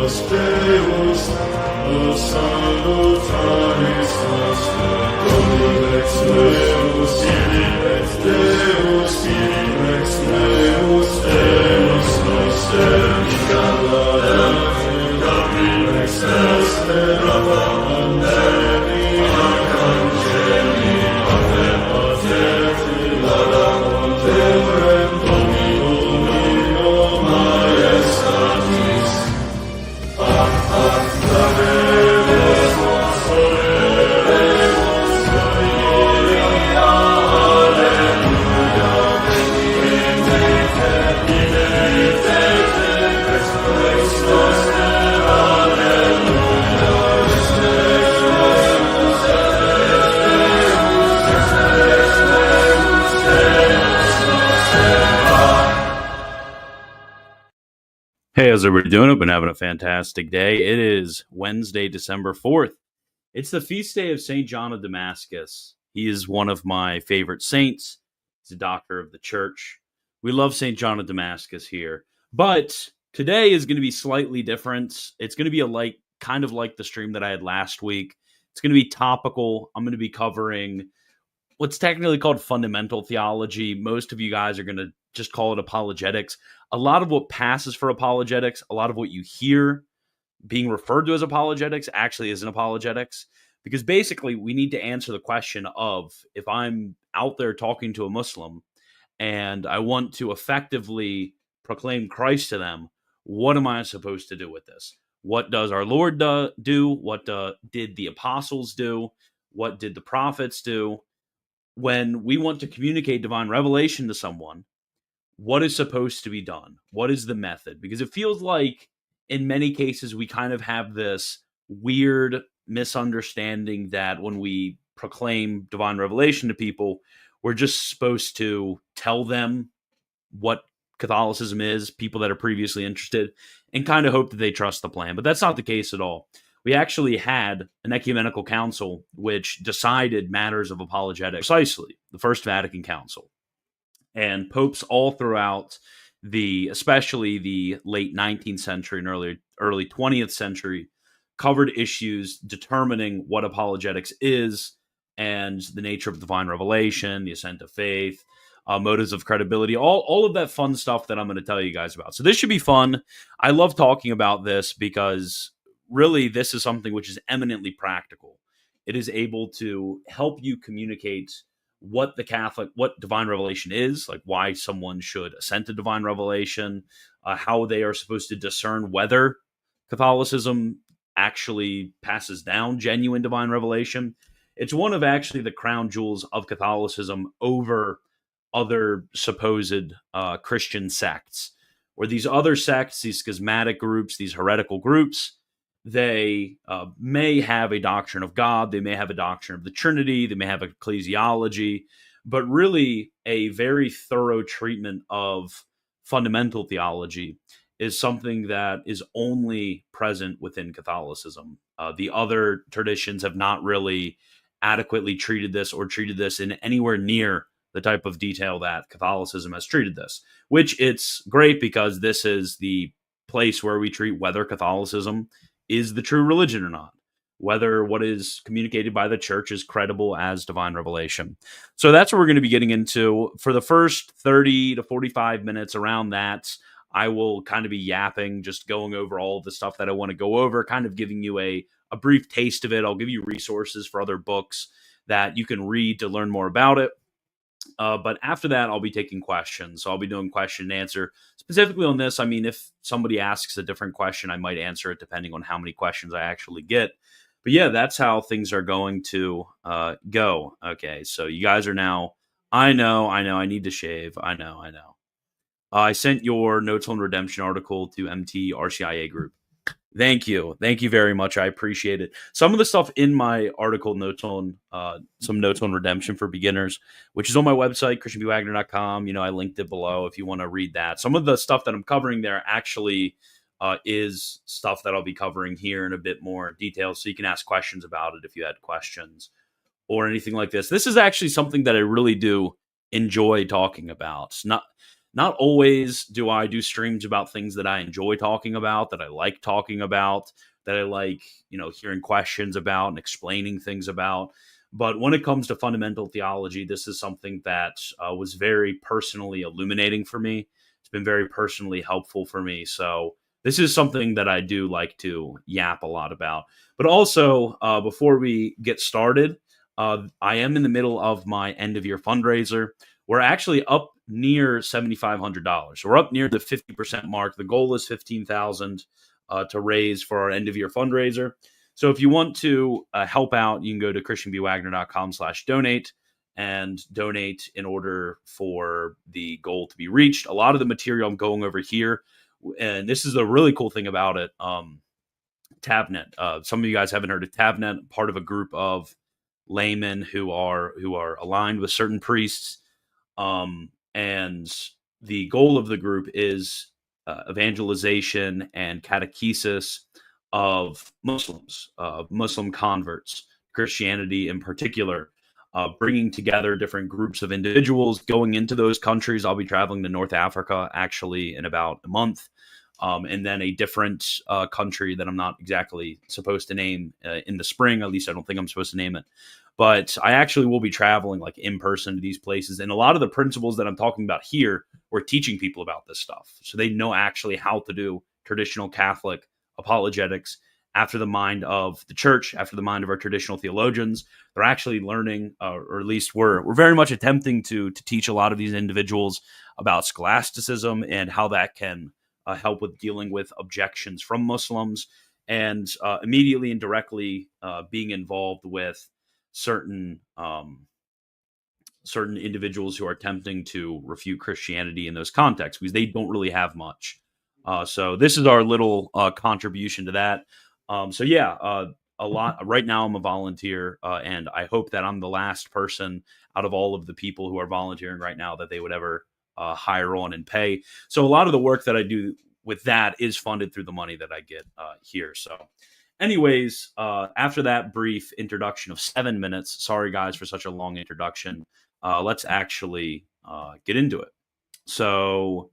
Deus, o salutaris nostre, Dominex Deus, Irinex Deus, Irinex Deus, Deus noster, Galate, Dominex Este, Rapa Angeli, Arcangeli, Ave Pateti, Lada Ponterem, Domino Maestatis, Hey, how's everybody doing? I've been having a fantastic day. It is Wednesday, December 4th. It's the feast day of St. John of Damascus. He is one of my favorite saints. He's a doctor of the church. We love St. John of Damascus here. But today is going to be slightly different. It's going to be kind of like the stream that I had last week. It's going to be topical. I'm going to be covering what's technically called fundamental theology. Most of you guys are going to just call it apologetics. A lot of what passes for apologetics, a lot of what you hear being referred to as apologetics actually isn't apologetics, because basically we need to answer the question of, if I'm out there talking to a Muslim and I want to effectively proclaim Christ to them, what am I supposed to do with this? What does our Lord do? What did the apostles do? What did the prophets do? When we want to communicate divine revelation to someone, what is supposed to be done? What is the method? Because it feels like in many cases we kind of have this weird misunderstanding that when we proclaim divine revelation to people, we're just supposed to tell them what Catholicism is, people that are previously interested, and kind of hope that they trust the plan. But that's not the case at all. We actually had an ecumenical council which decided matters of apologetics, precisely the First Vatican Council. And popes all throughout especially the late 19th century and early 20th century, covered issues determining what apologetics is and the nature of divine revelation, the ascent of faith, motives of credibility, all of that fun stuff that I'm going to tell you guys about. So this should be fun. I love talking about this because really this is something which is eminently practical. It is able to help you communicate what divine revelation is, like why someone should assent to divine revelation, how they are supposed to discern whether Catholicism actually passes down genuine divine revelation. It's one of actually the crown jewels of Catholicism over other supposed Christian sects, where these other sects, these schismatic groups, these heretical groups, they may have a doctrine of God, they may have a doctrine of the Trinity, they may have ecclesiology, but really a very thorough treatment of fundamental theology is something that is only present within Catholicism. The other traditions have not really adequately treated this or treated this in anywhere near the type of detail that Catholicism has treated this, which it's great because this is the place where we treat whether Catholicism is the true religion or not, whether what is communicated by the church is credible as divine revelation. So that's what we're going to be getting into. For the first 30 to 45 minutes around that, I will kind of be yapping, just going over all of the stuff that I want to go over, kind of giving you a brief taste of it. I'll give you resources for other books that you can read to learn more about it. But after that, I'll be taking questions. So I'll be doing question and answer. Specifically on this, I mean, if somebody asks a different question, I might answer it depending on how many questions I actually get. But yeah, that's how things are going to go. Okay, so you guys are now, I know, I need to shave. I know. I sent your Notes on Redemption article to MT-RCIA group. Thank you very much. I appreciate it. Some of the stuff in my article, some notes on redemption for beginners, which is on my website, christianbwagner.com. I linked it below if you want to read that. Some of the stuff that I'm covering there actually is stuff that I'll be covering here in a bit more detail, so you can ask questions about it if you had questions or anything like this. This is actually something that I really do enjoy talking about. Not always do I do streams about things that I enjoy talking about, that I like talking about, that I like, hearing questions about and explaining things about. But when it comes to fundamental theology, this is something that was very personally illuminating for me. It's been very personally helpful for me. So this is something that I do like to yap a lot about. But also, before we get started, I am in the middle of my end of year fundraiser. We're actually up near $7,500. So we're up near the 50% mark. The goal is 15,000 to raise for our end of year fundraiser. So if you want to help out, you can go to christianbwagner.com/donate and donate in order for the goal to be reached. A lot of the material I'm going over here, and this is a really cool thing about it. Tavnet. Some of you guys haven't heard of Tavnet, part of a group of laymen who are aligned with certain priests. And the goal of the group is evangelization and catechesis of Muslims, Muslim converts, Christianity in particular, bringing together different groups of individuals, going into those countries. I'll be traveling to North Africa actually in about a month. And then a different country that I'm not exactly supposed to name in the spring. At least I don't think I'm supposed to name it. But I actually will be traveling like in person to these places. And a lot of the principles that I'm talking about here, we're teaching people about this stuff. So they know actually how to do traditional Catholic apologetics after the mind of the church, after the mind of our traditional theologians. They're actually learning, or at least we're very much attempting to teach a lot of these individuals about scholasticism and how that can help with dealing with objections from Muslims, and immediately and directly being involved with certain individuals who are attempting to refute Christianity in those contexts, because they don't really have much. So this is our little contribution to that. A lot. Right now, I'm a volunteer, and I hope that I'm the last person out of all of the people who are volunteering right now that they would ever hire on and pay. So a lot of the work that I do with that is funded through the money that I get here. So anyways, after that brief introduction of 7 minutes, sorry guys for such a long introduction, let's actually get into it. So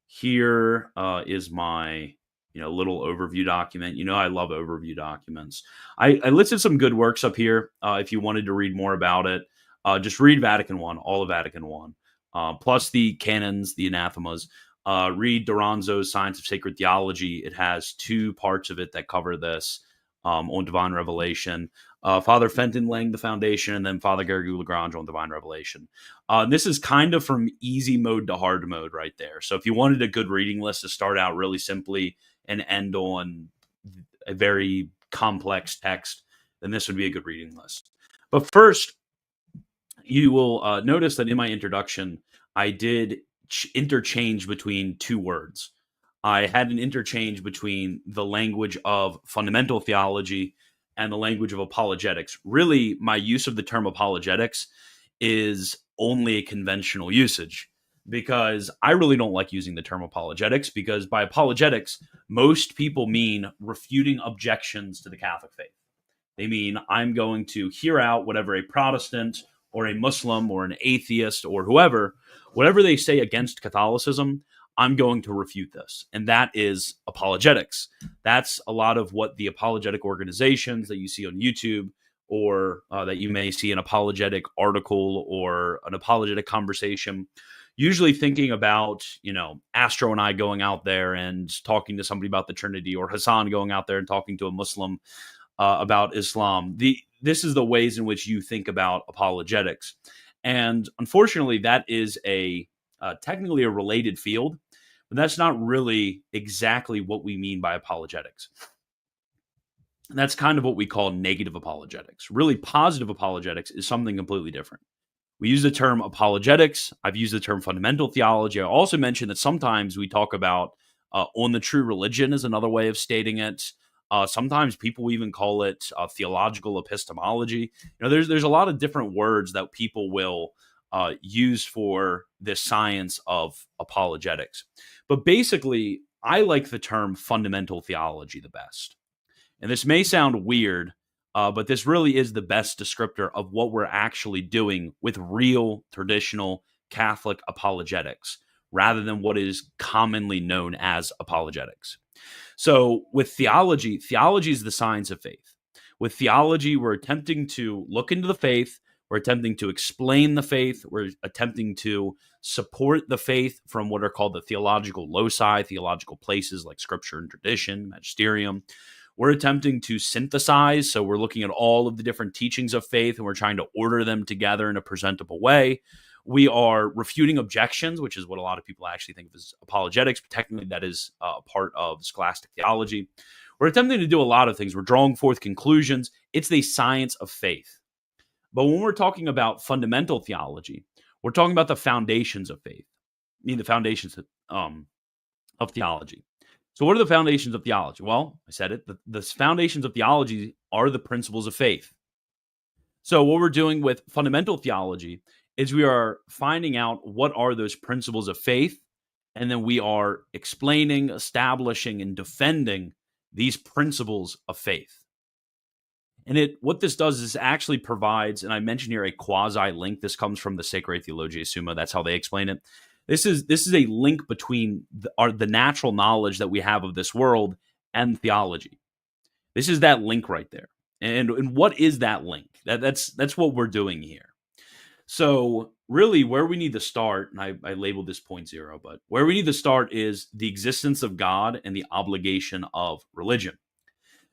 here is my little overview document. I love overview documents. I listed some good works up here. If you wanted to read more about it, just read Vatican I, all of Vatican I, plus the canons, the anathemas. Read Doranzo's Science of Sacred Theology. It has 2 parts of it that cover this on divine revelation. Father Fenton laying the foundation, and then Father Garrigou Lagrange on divine revelation. This is kind of from easy mode to hard mode right there. So if you wanted a good reading list to start out really simply and end on a very complex text, then this would be a good reading list. But first, you will notice that in my introduction, I did interchange between 2 words. I had an interchange between the language of fundamental theology and the language of apologetics. Really, my use of the term apologetics is only a conventional usage, because I really don't like using the term apologetics, because by apologetics, most people mean refuting objections to the Catholic faith. They mean I'm going to hear out whatever a Protestant or a Muslim or an atheist or whatever they say against Catholicism, I'm going to refute this. And that is apologetics. That's a lot of what the apologetic organizations that you see on YouTube, or that you may see an apologetic article or an apologetic conversation, usually thinking about, Astro and I going out there and talking to somebody about the Trinity, or Hassan going out there and talking to a Muslim about Islam. This is the ways in which you think about apologetics. And unfortunately, that is technically a related field, but that's not really exactly what we mean by apologetics. And that's kind of what we call negative apologetics. Really, positive apologetics is something completely different. We use the term apologetics. I've used the term fundamental theology. I also mentioned that sometimes we talk about on the true religion is another way of stating it. Sometimes people even call it theological epistemology. There's a lot of different words that people will use for this science of apologetics. But basically, I like the term fundamental theology the best. And this may sound weird, but this really is the best descriptor of what we're actually doing with real traditional Catholic apologetics. rather than what is commonly known as apologetics. So with theology is the science of faith. With theology, we're attempting to look into the faith, we're attempting to explain the faith, we're attempting to support the faith from what are called the theological loci, theological places like scripture and tradition, magisterium. We're attempting to synthesize, so we're looking at all of the different teachings of faith and we're trying to order them together in a presentable way. We are refuting objections, which is what a lot of people actually think of as apologetics, but technically that is a part of scholastic theology. We're attempting to do a lot of things. We're drawing forth conclusions. It's the science of faith. But when we're talking about fundamental theology, we're talking about the foundations of faith. I mean, the foundations of theology. So what are the foundations of theology? Well, I said it. The foundations of theology are the principles of faith. So what we're doing with fundamental theology is we are finding out what are those principles of faith, and then we are explaining, establishing, and defending these principles of faith. And what this does is actually provides, and I mentioned here a quasi link. This comes from the Sacred Theologia Summa. That's how they explain it. This is a link between the natural knowledge that we have of this world and theology. This is that link right there. And what is that link? That's what we're doing here. So really where we need to start, and I labeled this point 0, but where we need to start is the existence of God and the obligation of religion.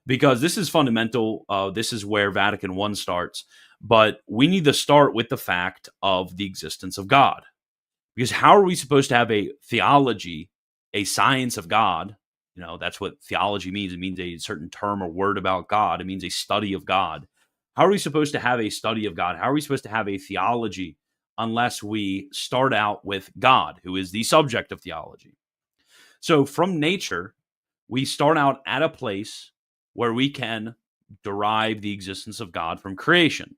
Because this is fundamental. This is where Vatican I starts. But we need to start with the fact of the existence of God. Because how are we supposed to have a theology, a science of God? You know, that's what theology means. It means a certain term or word about God. It means a study of God. How are we supposed to have a study of God? How are we supposed to have a theology unless we start out with God, who is the subject of theology? So from nature, we start out at a place where we can derive the existence of God from creation.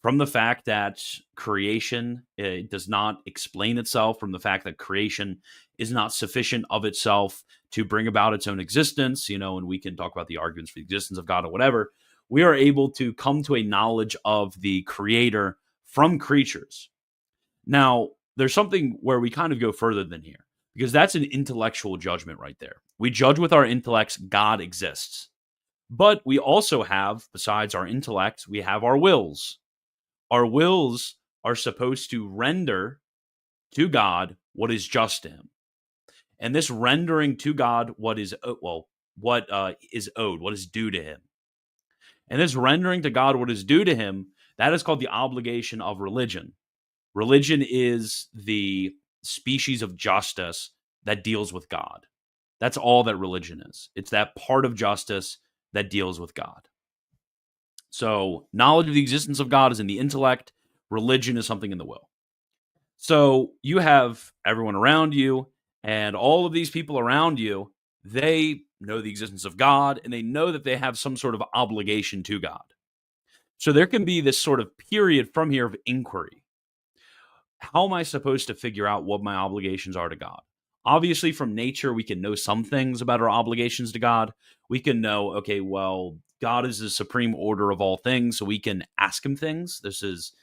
From the fact that creation does not explain itself, from the fact that creation is not sufficient of itself to bring about its own existence, and we can talk about the arguments for the existence of God or whatever, we are able to come to a knowledge of the Creator from creatures. Now, there's something where we kind of go further than here, because that's an intellectual judgment right there. We judge with our intellects God exists. But we also have, besides our intellect, we have our wills. Our wills are supposed to render to God what is just to him. And this rendering to God what is owed, what is due to him. And this rendering to God what is due to him, that is called the obligation of religion. Religion is the species of justice that deals with God. That's all that religion is. It's that part of justice that deals with God. So knowledge of the existence of God is in the intellect. Religion is something in the will. So you have everyone around you, and all of these people around you, they know the existence of God, and they know that they have some sort of obligation to God. So there can be this sort of period from here of inquiry. How am I supposed to figure out what my obligations are to God? Obviously, from nature, we can know some things about our obligations to God. We can know, okay, well, God is the supreme order of all things, so we can ask him things. This is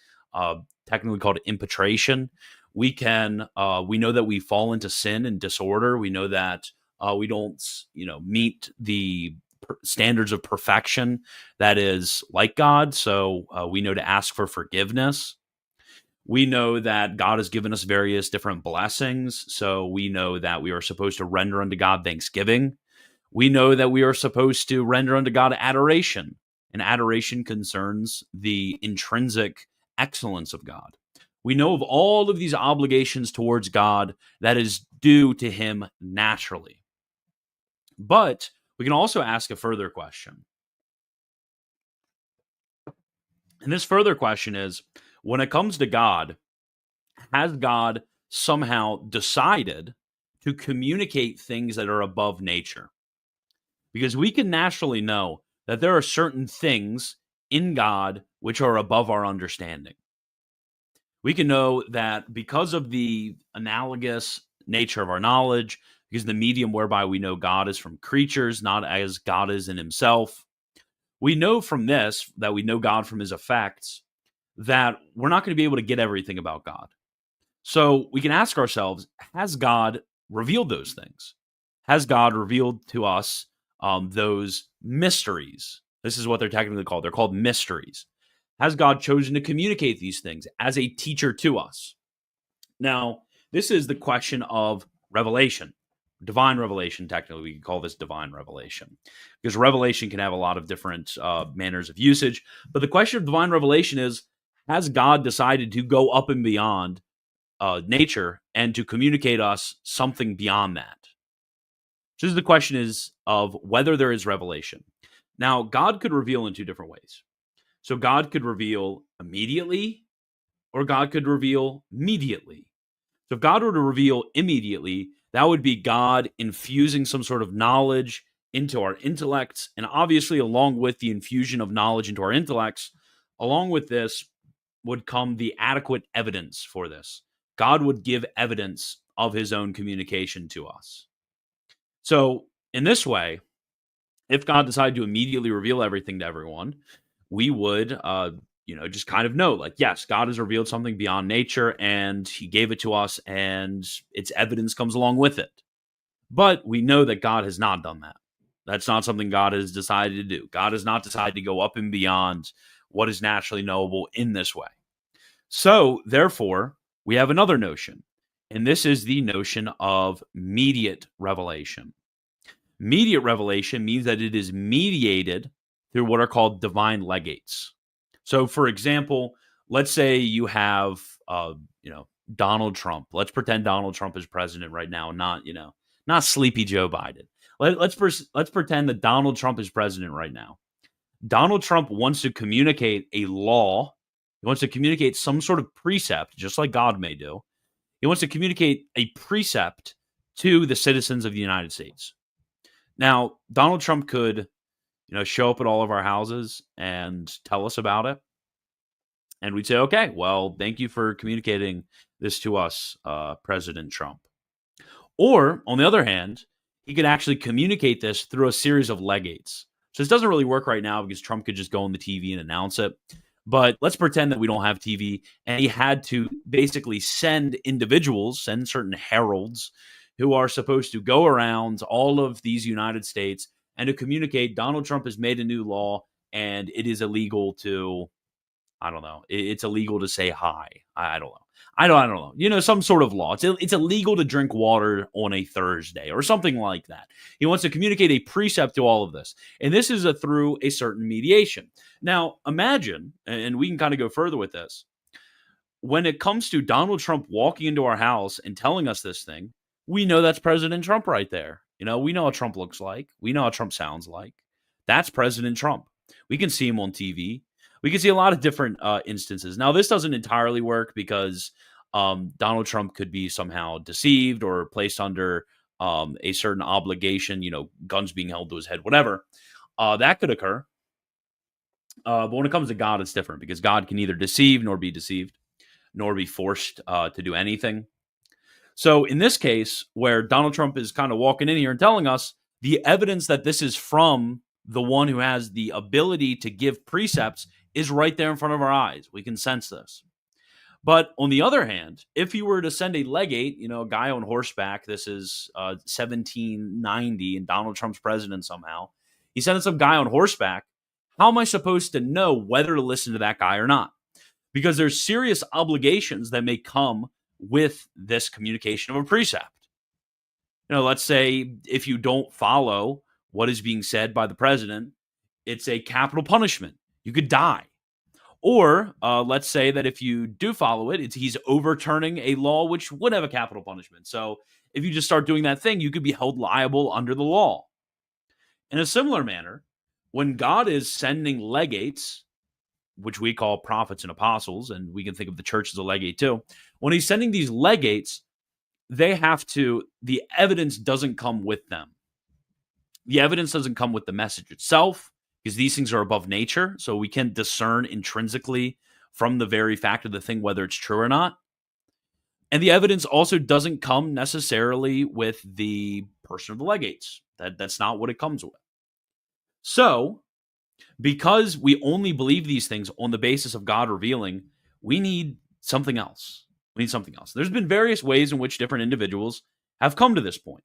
technically called impetration. We know that we fall into sin and disorder. We know that we don't, meet the standards of perfection that is like God. So we know to ask for forgiveness. We know that God has given us various different blessings. So we know that we are supposed to render unto God thanksgiving. We know that we are supposed to render unto God adoration. And adoration concerns the intrinsic excellence of God. We know of all of these obligations towards God that is due to him naturally. But we can also ask a further question. And this further question is, when it comes to God, has God somehow decided to communicate things that are above nature? Because we can naturally know that there are certain things in God which are above our understanding. We can know that because of the analogous nature of our knowledge, because the medium whereby we know God is from creatures, not as God is in himself, we know from this, that we know God from his effects, that we're not going to be able to get everything about God. So we can ask ourselves, has God revealed those things? Has God revealed to us those mysteries? This is what they're technically called. They're called mysteries. Has God chosen to communicate these things as a teacher to us? Now, this is the question of revelation, divine revelation. Technically, we can call this divine revelation because revelation can have a lot of different manners of usage. But the question of divine revelation is, has God decided to go up and beyond nature and to communicate us something beyond that? So the question is of whether there is revelation. Now, God could reveal in two different ways. So God could reveal immediately, or God could reveal mediately. So if God were to reveal immediately, that would be God infusing some sort of knowledge into our intellects. And obviously, along with the infusion of knowledge into our intellects, along with this would come the adequate evidence for this. God would give evidence of his own communication to us. So in this way, if God decided to immediately reveal everything to everyone, we would, just kind of know, like, yes, God has revealed something beyond nature and he gave it to us and its evidence comes along with it. But we know that God has not done that. That's not something God has decided to do. God has not decided to go up and beyond what is naturally knowable in this way. So, therefore, we have another notion, and this is the notion of mediate revelation. Mediate revelation means that it is mediated through what are called divine legates. So, for example, let's say you have, Donald Trump. Let's pretend Donald Trump is president right now, not sleepy Joe Biden. Let's pretend that Donald Trump is president right now. Donald Trump wants to communicate a law. He wants to communicate some sort of precept, just like God may do. He wants to communicate a precept to the citizens of the United States. Now, Donald Trump could, show up at all of our houses and tell us about it. And we'd say, okay, well, thank you for communicating this to us, President Trump. Or, on the other hand, he could actually communicate this through a series of legates. So this doesn't really work right now because Trump could just go on the TV and announce it. But let's pretend that we don't have TV and he had to basically send certain heralds who are supposed to go around all of these United States and to communicate Donald Trump has made a new law and it is illegal to, I don't know, it's illegal to say hi. I don't know. I don't know. Some sort of law. It's illegal to drink water on a Thursday or something like that. He wants to communicate a precept to all of this. And this is through a certain mediation. Now, imagine, and we can kind of go further with this, when it comes to Donald Trump walking into our house and telling us this thing, we know that's President Trump right there. We know what Trump looks like. We know how Trump sounds like. That's President Trump. We can see him on TV. We can see a lot of different instances. Now, this doesn't entirely work because Donald Trump could be somehow deceived or placed under a certain obligation, guns being held to his head, whatever. That could occur. But when it comes to God, it's different because God can neither deceive nor be deceived, nor be forced to do anything. So in this case, where Donald Trump is kind of walking in here and telling us the evidence that this is from the one who has the ability to give precepts is right there in front of our eyes. We can sense this. But on the other hand, if you were to send a legate, a guy on horseback, this is 1790 and Donald Trump's president somehow, he sent some guy on horseback, how am I supposed to know whether to listen to that guy or not? Because there's serious obligations that may come with this communication of a precept. Let's say if you don't follow what is being said by the president, it's a capital punishment. You could die. Or let's say that if you do follow it, he's overturning a law which would have a capital punishment. So if you just start doing that thing, you could be held liable under the law. In a similar manner, when God is sending legates, which we call prophets and apostles, and we can think of the church as a legate too, when he's sending these legates, the evidence doesn't come with them. The evidence doesn't come with the message itself, because these things are above nature, so we can discern intrinsically from the very fact of the thing whether it's true or not. And the evidence also doesn't come necessarily with the person of the legates. That's not what it comes with. So, because we only believe these things on the basis of God revealing, we need something else. We need something else. There's been various ways in which different individuals have come to this point.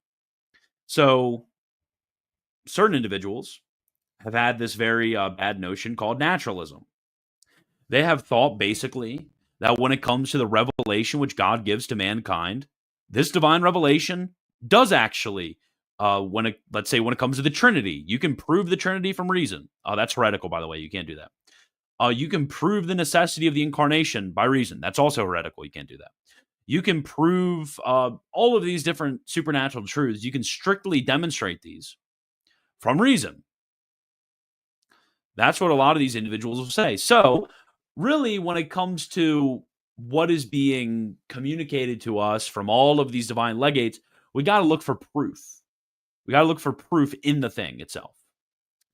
So certain individuals have had this very bad notion called naturalism. They have thought basically that when it comes to the revelation which God gives to mankind, this divine revelation does actually, let's say when it comes to the Trinity, you can prove the Trinity from reason. That's heretical, by the way. You can't do that. You can prove the necessity of the incarnation by reason. That's also heretical. You can't do that. You can prove all of these different supernatural truths. You can strictly demonstrate these from reason. That's what a lot of these individuals will say. So, really, when it comes to what is being communicated to us from all of these divine legates, we got to look for proof. We got to look for proof in the thing itself.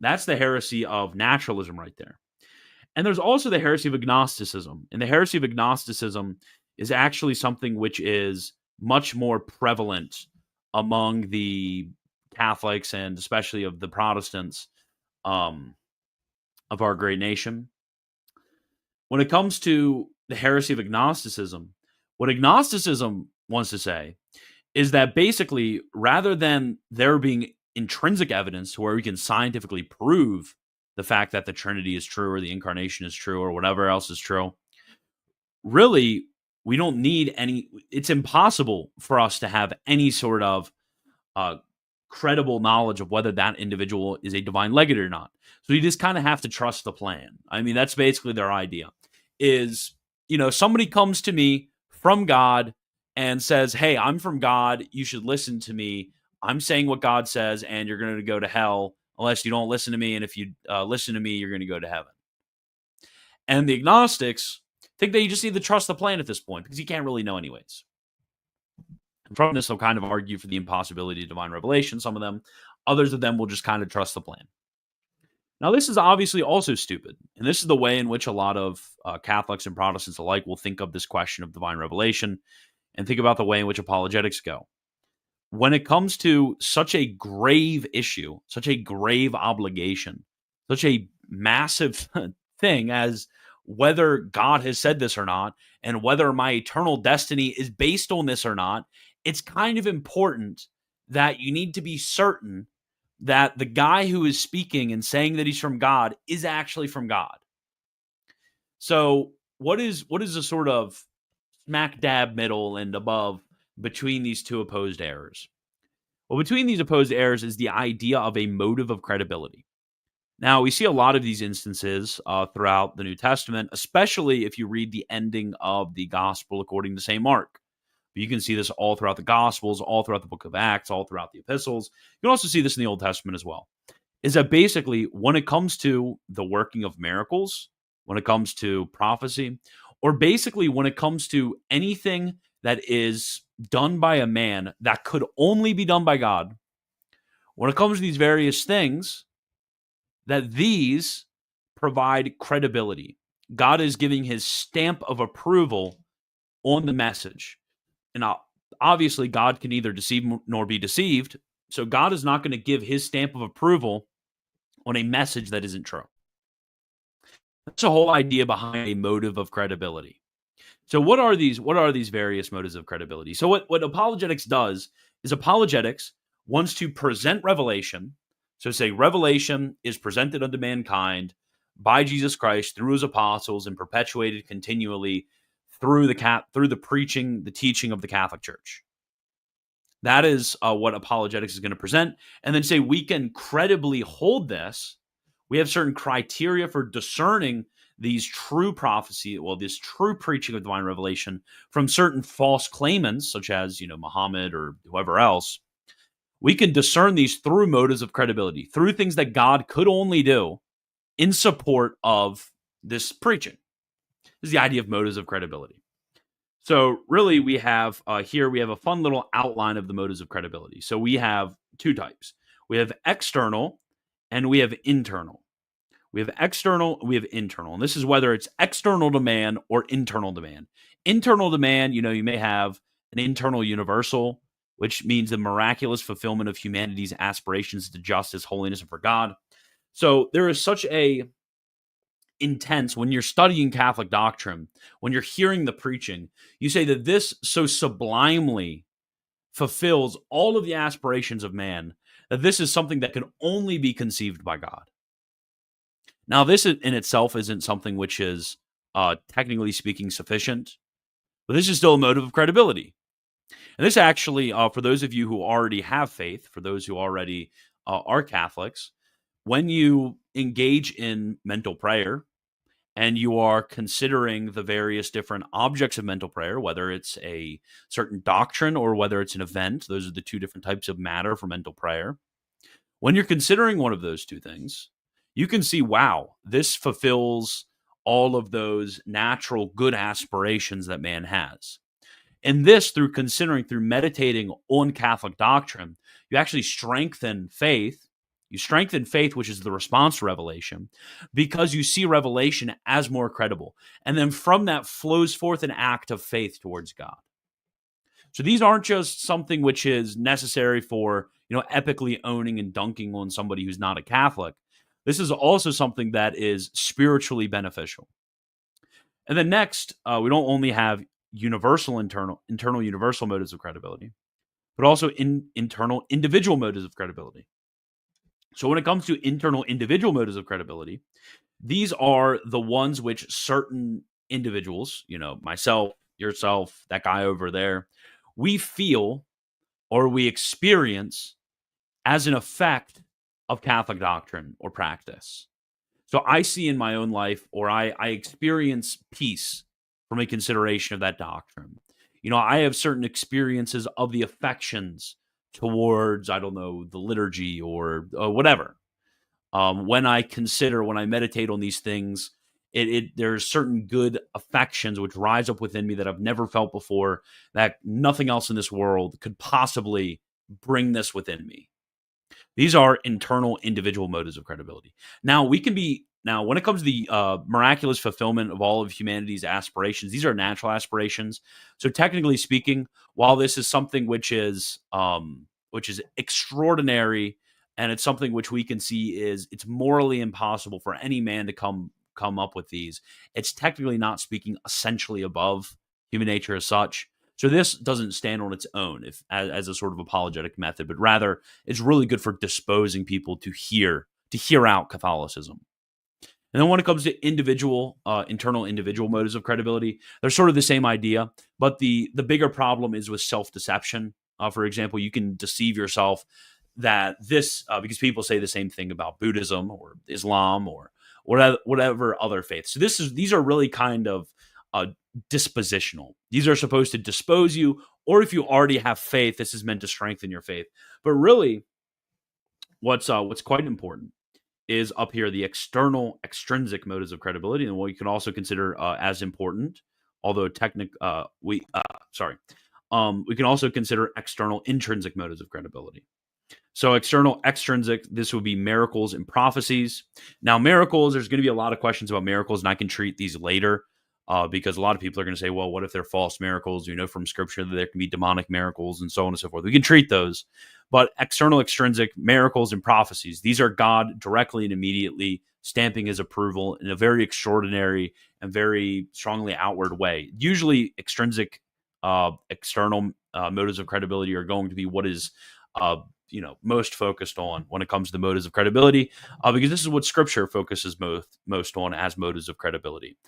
That's the heresy of naturalism right there. And there's also the heresy of agnosticism. And the heresy of agnosticism is actually something which is much more prevalent among the Catholics and especially of the Protestants of our great nation. When it comes to the heresy of agnosticism, what agnosticism wants to say is that basically, rather than there being intrinsic evidence where we can scientifically prove the fact that the Trinity is true or the incarnation is true or whatever else is true, really, we don't need any. It's impossible for us to have any sort of credible knowledge of whether that individual is a divine legate or not. So you just kind of have to trust the plan. I mean, that's basically their idea is, somebody comes to me from God and says, hey, I'm from God. You should listen to me. I'm saying what God says, and you're going to go to hell unless you don't listen to me. And if you listen to me, you're going to go to heaven. And the agnostics think that you just need to trust the plan at this point because you can't really know anyways. And from this, they'll kind of argue for the impossibility of divine revelation, some of them. Others of them will just kind of trust the plan. Now, this is obviously also stupid. And this is the way in which a lot of Catholics and Protestants alike will think of this question of divine revelation and think about the way in which apologetics go. When it comes to such a grave issue, such a grave obligation, such a massive thing as whether God has said this or not, and whether my eternal destiny is based on this or not, it's kind of important that you need to be certain that the guy who is speaking and saying that he's from God is actually from God. So what is the sort of smack dab middle and above between these two opposed errors? Well, between these opposed errors is the idea of a motive of credibility. Now, we see a lot of these instances throughout the New Testament, especially if you read the ending of the Gospel according to St. Mark. But you can see this all throughout the Gospels, all throughout the book of Acts, all throughout the epistles. You can also see this in the Old Testament as well. Is that basically when it comes to the working of miracles, when it comes to prophecy, or basically when it comes to anything that is done by a man that could only be done by God, when it comes to these various things, that these provide credibility. God is giving his stamp of approval on the message. And obviously, God can neither deceive nor be deceived. So God is not going to give his stamp of approval on a message that isn't true. That's the whole idea behind a motive of credibility. So what are these various motives of credibility? So what apologetics does is apologetics wants to present revelation. So say revelation is presented unto mankind by Jesus Christ through his apostles and perpetuated continually through the preaching, the teaching of the Catholic Church. That is what apologetics is going to present. And then say we can credibly hold this. We have certain criteria for discerning these true prophecy, this true preaching of divine revelation from certain false claimants, such as, Muhammad or whoever else. We can discern these through motives of credibility, through things that God could only do in support of this preaching. This is the idea of motives of credibility. So really we have here, we have a fun little outline of the motives of credibility. So we have two types. We have external and we have internal. We have external, we have internal. And this is whether it's external demand or internal demand. Internal demand, you may have an internal universal, which means the miraculous fulfillment of humanity's aspirations to justice, holiness, and for God. So there is such a intense when you're studying Catholic doctrine, when you're hearing the preaching, you say that this so sublimely fulfills all of the aspirations of man, that this is something that can only be conceived by God. Now, this in itself isn't something which is, technically speaking, sufficient, but this is still a motive of credibility. And this actually, for those of you who already have faith, for those who already are Catholics, when you engage in mental prayer and you are considering the various different objects of mental prayer, whether it's a certain doctrine or whether it's an event, those are the two different types of matter for mental prayer. When you're considering one of those two things, you can see, wow, this fulfills all of those natural good aspirations that man has. And this, through considering, through meditating on Catholic doctrine, you actually strengthen faith. You strengthen faith, which is the response to revelation, because you see revelation as more credible. And then from that flows forth an act of faith towards God. So these aren't just something which is necessary for, epically owning and dunking on somebody who's not a Catholic. This is also something that is spiritually beneficial. And then next, we don't only have internal universal motives of credibility, but also internal individual motives of credibility. So when it comes to internal individual motives of credibility, these are the ones which certain individuals, myself, yourself, that guy over there, we feel or we experience as an effect of Catholic doctrine or practice. So I see in my own life, or I experience peace from a consideration of that doctrine. I have certain experiences of the affections towards, I don't know, the liturgy or whatever. When I meditate on these things, there's certain good affections which rise up within me that I've never felt before, that nothing else in this world could possibly bring this within me. These are internal individual motives of credibility. Now, when it comes to the miraculous fulfillment of all of humanity's aspirations, these are natural aspirations. So technically speaking, while this is something which is extraordinary, and it's something which we can see it's morally impossible for any man to come up with these, it's technically not speaking essentially above human nature as such. So this doesn't stand on its own as a sort of apologetic method, but rather it's really good for disposing people to hear out Catholicism. And then when it comes to internal individual motives of credibility, they're sort of the same idea, but the bigger problem is with self-deception. For example, you can deceive yourself that because people say the same thing about Buddhism or Islam or whatever other faith. So these are really kind of dispositional. These are supposed to dispose you, or if you already have faith, this is meant to strengthen your faith. But really, what's quite important is up here the extrinsic motives of credibility, and what you can also consider as important, although we can also consider external intrinsic motives of credibility. So extrinsic, this would be miracles and prophecies. Now, miracles, there's going to be a lot of questions about miracles, and I can treat these later. Because a lot of people are going to say, well, what if they're false miracles? From Scripture that there can be demonic miracles and so on and so forth. We can treat those. But external, extrinsic, miracles and prophecies, these are God directly and immediately stamping his approval in a very extraordinary and very strongly outward way. Usually extrinsic, external motives of credibility are going to be what is most focused on when it comes to motives of credibility, because this is what Scripture focuses most on as motives of credibility.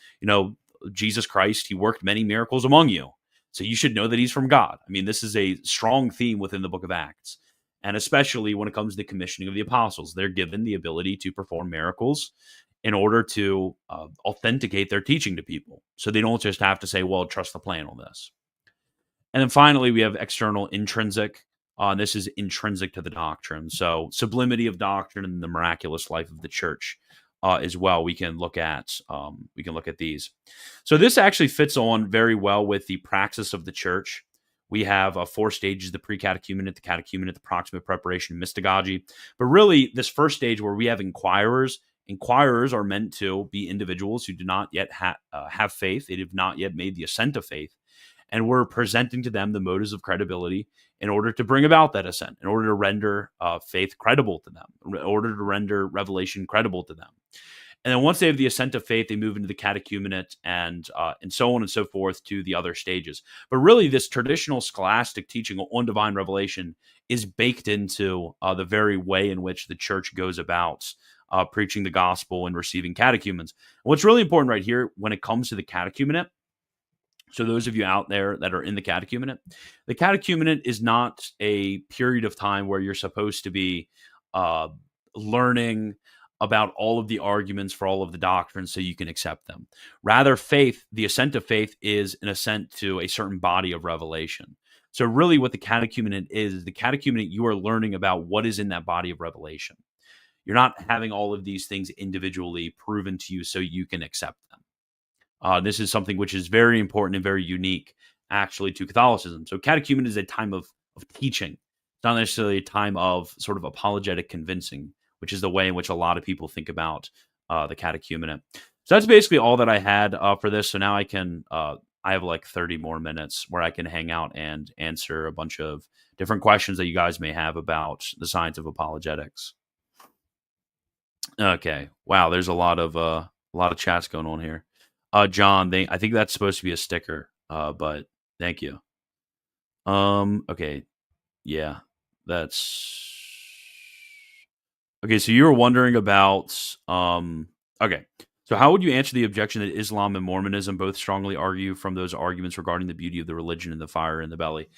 Jesus Christ, he worked many miracles among you. So you should know that he's from God. This is a strong theme within the book of Acts. And especially when it comes to the commissioning of the apostles, they're given the ability to perform miracles in order to authenticate their teaching to people. So they don't just have to say, well, trust the plan on this. And then finally, we have external intrinsic. This is intrinsic to the doctrine. So sublimity of doctrine and the miraculous life of the church. As well, we can look at these. So this actually fits on very well with the praxis of the church. We have 4 stages: the pre-catechumenate, the catechumenate, the proximate preparation, and mystagogy. But really, this first stage where we have inquirers are meant to be individuals who do not yet have faith. They have not yet made the ascent of faith. And we're presenting to them the motives of credibility in order to bring about that ascent, in order to render faith credible to them, in order to render revelation credible to them. And then once they have the assent of faith, they move into the catechumenate and so on and so forth to the other stages. But really, this traditional scholastic teaching on divine revelation is baked into the very way in which the church goes about preaching the gospel and receiving catechumens. And what's really important right here when it comes to the catechumenate, so those of you out there that are in the catechumenate is not a period of time where you're supposed to be learning about all of the arguments for all of the doctrines so you can accept them. Rather, faith, the assent of faith, is an assent to a certain body of revelation. So really what the catechumenate is the catechumenate, you are learning about what is in that body of revelation. You're not having all of these things individually proven to you so you can accept them. This is something which is very important and very unique, actually, to Catholicism. So catechumenate is a time of teaching. It's not necessarily a time of sort of apologetic convincing, which is the way in which a lot of people think about the catechumenate. So that's basically all that I had for this. So now I have like 30 more minutes where I can hang out and answer a bunch of different questions that you guys may have about the science of apologetics. Okay. Wow. There's a lot of chats going on here. John, I think that's supposed to be a sticker, but thank you. Okay. Yeah, that's okay. So you were wondering about, okay. So how would you answer the objection that Islam and Mormonism both strongly argue from those arguments regarding the beauty of the religion and the fire in the belly?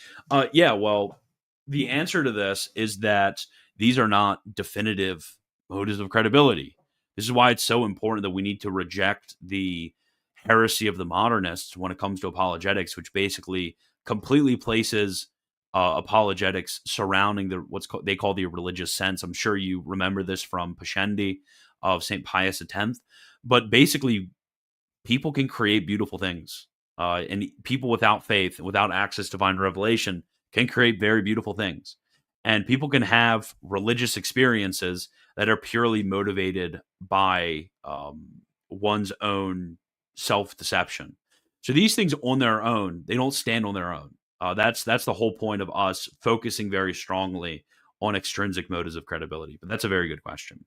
Yeah, well, the answer to this is that these are not definitive motives of credibility. This is why it's so important that we need to reject the heresy of the modernists when it comes to apologetics, which basically completely places apologetics surrounding they call the religious sense. I'm sure you remember this from Pascendi of St. Pius X. But basically, people can create beautiful things. And people without faith, without access to divine revelation, can create very beautiful things. And people can have religious experiences that are purely motivated by one's own self-deception. So these things on their own, they don't stand on their own. That's the whole point of us focusing very strongly on extrinsic motives of credibility. But that's a very good question.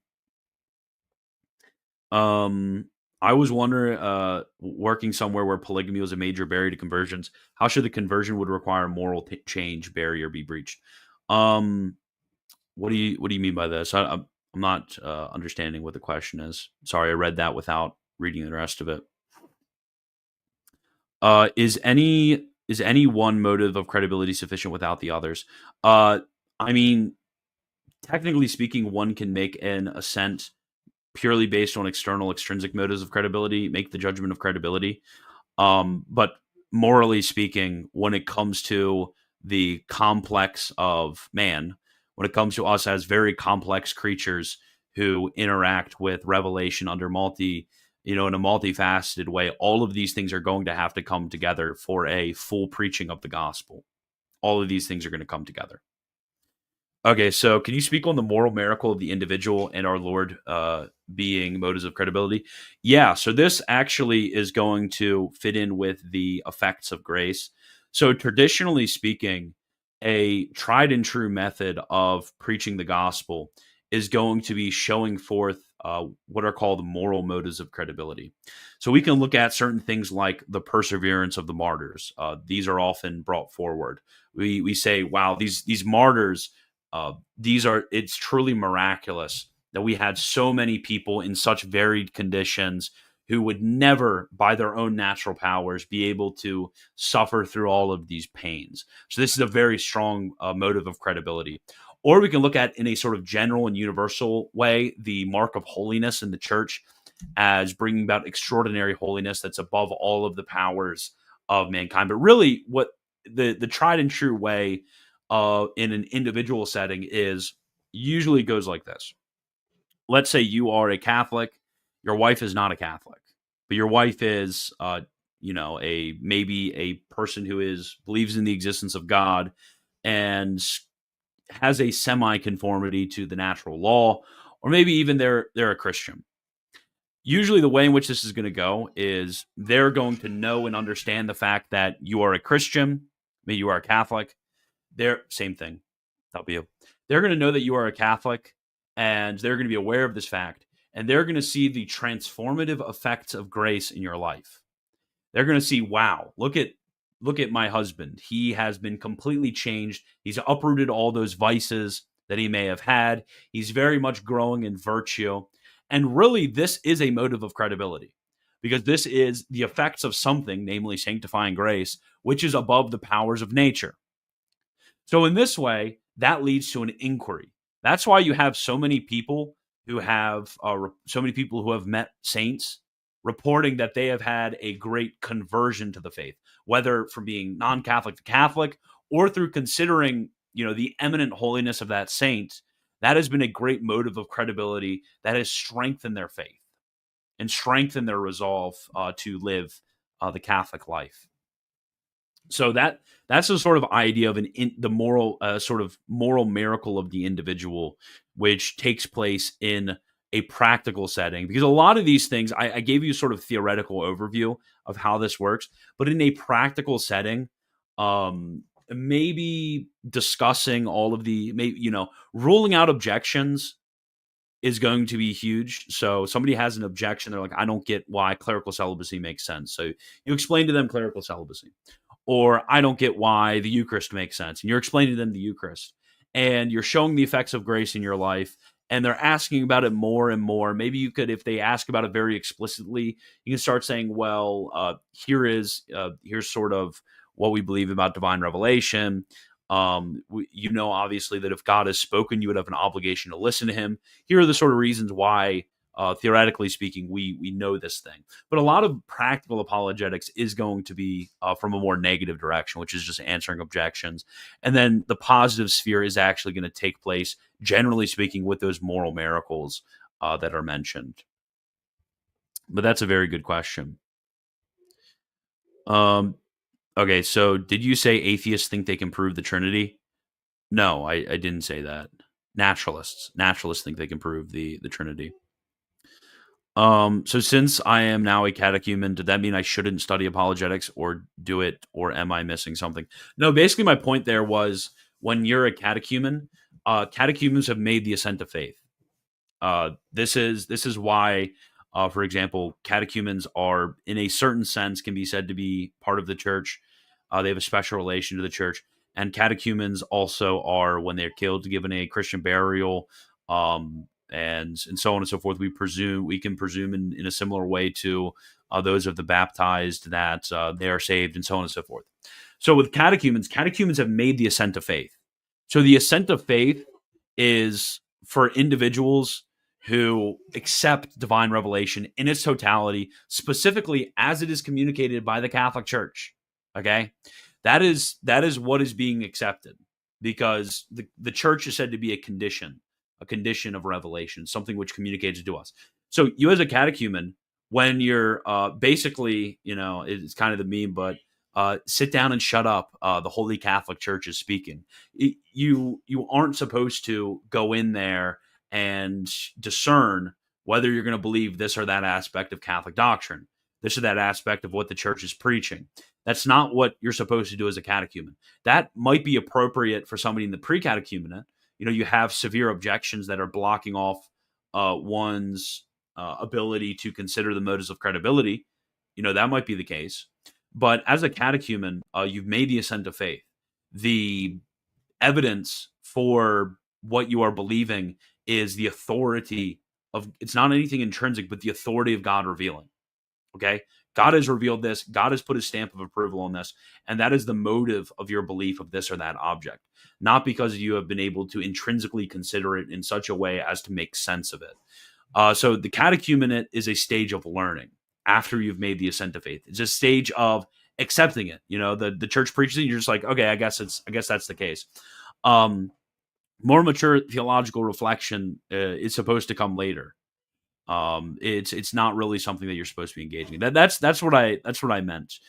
I was wondering, working somewhere where polygamy was a major barrier to conversions, how should the conversion would require moral change barrier be breached? What do you mean by this? I'm not understanding what the question is. Sorry, I read that without reading the rest of it. Is any one motive of credibility sufficient without the others? I mean, technically speaking, one can make an assent purely based on external extrinsic motives of credibility, make the judgment of credibility. But morally speaking, when it comes to the complex of man, when it comes to us as very complex creatures who interact with revelation under in a multifaceted way, all of these things are going to have to come together for a full preaching of the gospel. All of these things are going to come together. Okay, so can you speak on the moral miracle of the individual and our Lord being motives of credibility? Yeah, so this actually is going to fit in with the effects of grace. So traditionally speaking, a tried and true method of preaching the gospel is going to be showing forth what are called moral motives of credibility. So we can look at certain things like the perseverance of the martyrs. These are often brought forward. We say, wow, these martyrs, it's truly miraculous that we had so many people in such varied conditions who would never, by their own natural powers, be able to suffer through all of these pains. So this is a very strong motive of credibility. Or we can look at, in a sort of general and universal way, the mark of holiness in the church as bringing about extraordinary holiness that's above all of the powers of mankind. But really, what the tried and true way in an individual setting is usually goes like this. Let's say you are a Catholic, your wife is not a Catholic, but your wife is, maybe a person who believes in the existence of God and has a semi-conformity to the natural law, or maybe even they're a Christian. Usually the way in which this is going to go is they're going to know and understand the fact that you are a Christian, maybe you are a Catholic. Same thing. They're going to know that you are a Catholic, and they're going to be aware of this fact. and they're going to see the transformative effects of grace in your life. They're going to see, wow, look at my husband. He has been completely changed. He's uprooted all those vices that he may have had. He's very much growing in virtue. And really, this is a motive of credibility, because this is the effects of something, namely sanctifying grace, which is above the powers of nature. So in this way, that leads to an inquiry. That's why you have so many people who have met saints reporting that they have had a great conversion to the faith, whether from being non-Catholic to Catholic or through considering, the eminent holiness of that saint. That has been a great motive of credibility that has strengthened their faith and strengthened their resolve to live the Catholic life. So that's the sort of idea of the moral sort of moral miracle of the individual, which takes place in a practical setting. Because a lot of these things, I gave you sort of theoretical overview of how this works, but in a practical setting, maybe discussing all of ruling out objections is going to be huge. So somebody has an objection, they're like, I don't get why clerical celibacy makes sense. So you explain to them clerical celibacy. Or I don't get why the Eucharist makes sense. And you're explaining to them the Eucharist. And you're showing the effects of grace in your life. And they're asking about it more and more. Maybe you could, if they ask about it very explicitly, you can start saying, well, here's sort of what we believe about divine revelation. Obviously, that if God has spoken, you would have an obligation to listen to him. Here are the sort of reasons why, theoretically speaking, we know this thing. But a lot of practical apologetics is going to be from a more negative direction, which is just answering objections. And then the positive sphere is actually going to take place, generally speaking, with those moral miracles that are mentioned. But that's a very good question. Okay, so did you say atheists think they can prove the Trinity? No, I didn't say that. Naturalists think they can prove the Trinity. So since I am now a catechumen, did that mean I shouldn't study apologetics or do it, or am I missing something? No, basically my point there was, when you're a catechumen, catechumens have made the ascent of faith. This is why, for example, catechumens are, in a certain sense, can be said to be part of the church. They have a special relation to the church. And catechumens also are, when they're killed, given a Christian burial, and so on and so forth. We can presume in a similar way to those of the baptized that they are saved, and so on and so forth. So with catechumens have made the ascent of faith. So the ascent of faith is for individuals who accept divine revelation in its totality, specifically as it is communicated by the Catholic Church. Okay, that is what is being accepted, because the church is said to be a condition of revelation, something which communicates to us. So you, as a catechumen, when you're basically, it's kind of the meme, but sit down and shut up. The Holy Catholic Church is speaking. You aren't supposed to go in there and discern whether you're going to believe this or that aspect of Catholic doctrine, this or that aspect of what the church is preaching. That's not what you're supposed to do as a catechumen. That might be appropriate for somebody in the pre-catechumenate. You have severe objections that are blocking off one's ability to consider the motives of credibility. That might be the case. But as a catechumen, you've made the ascent of faith. The evidence for what you are believing is the authority of, it's not anything intrinsic, but the authority of God revealing. Okay? God has revealed this. God has put his stamp of approval on this. And that is the motive of your belief of this or that object. Not because you have been able to intrinsically consider it in such a way as to make sense of it. So the catechumenate is a stage of learning after you've made the ascent of faith. It's a stage of accepting it. The church preaches it. You're just like, okay, I guess that's the case. More mature theological reflection is supposed to come later. It's not really something that you're supposed to be engaging in. That's what I meant.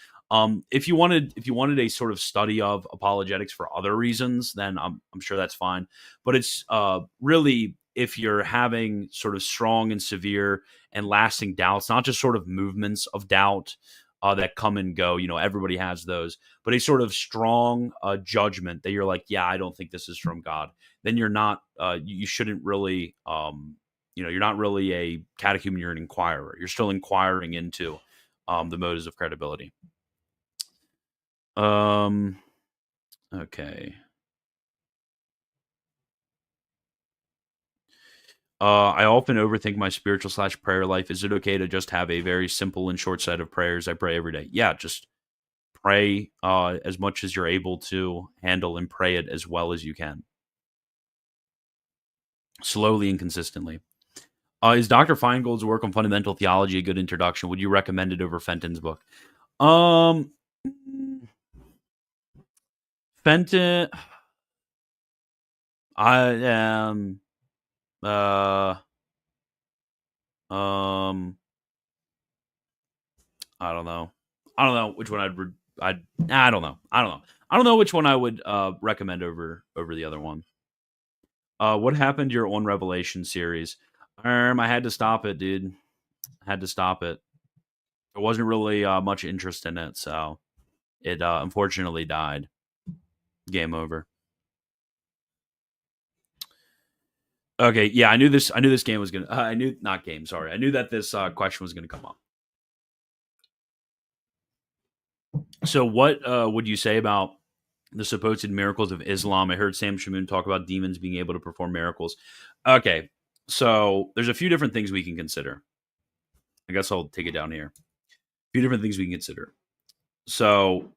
If you wanted a sort of study of apologetics for other reasons, then I'm sure that's fine. But it's really, if you're having sort of strong and severe and lasting doubts, not just sort of movements of doubt that come and go. Everybody has those, but a sort of strong judgment that you're like, yeah, I don't think this is from God. Then you're not. You shouldn't really you're not really a catechumen, you're an inquirer. You're still inquiring into the motives of credibility. Okay. I often overthink my spiritual/prayer life. Is it okay to just have a very simple and short set of prayers I pray every day? Yeah, just pray as much as you're able to handle and pray it as well as you can, slowly and consistently. Is Dr. Feingold's work on fundamental theology a good introduction? Would you recommend it over Fenton's book? Fenton, I am, I don't know. I don't know which one I don't know. I don't know. I don't know which one I would recommend over the other one. What happened to your On Revelation series? I had to stop it, dude. I had to stop it. There wasn't really much interest in it, so it unfortunately died. Game over. Okay, yeah, I knew this. I knew this game was gonna. I knew not game. Sorry, I knew that this question was gonna come up. So, what would you say about the supposed miracles of Islam? I heard Sam Shamoon talk about demons being able to perform miracles. Okay, so there's a few different things we can consider. I guess I'll take it down here. A few different things we can consider. So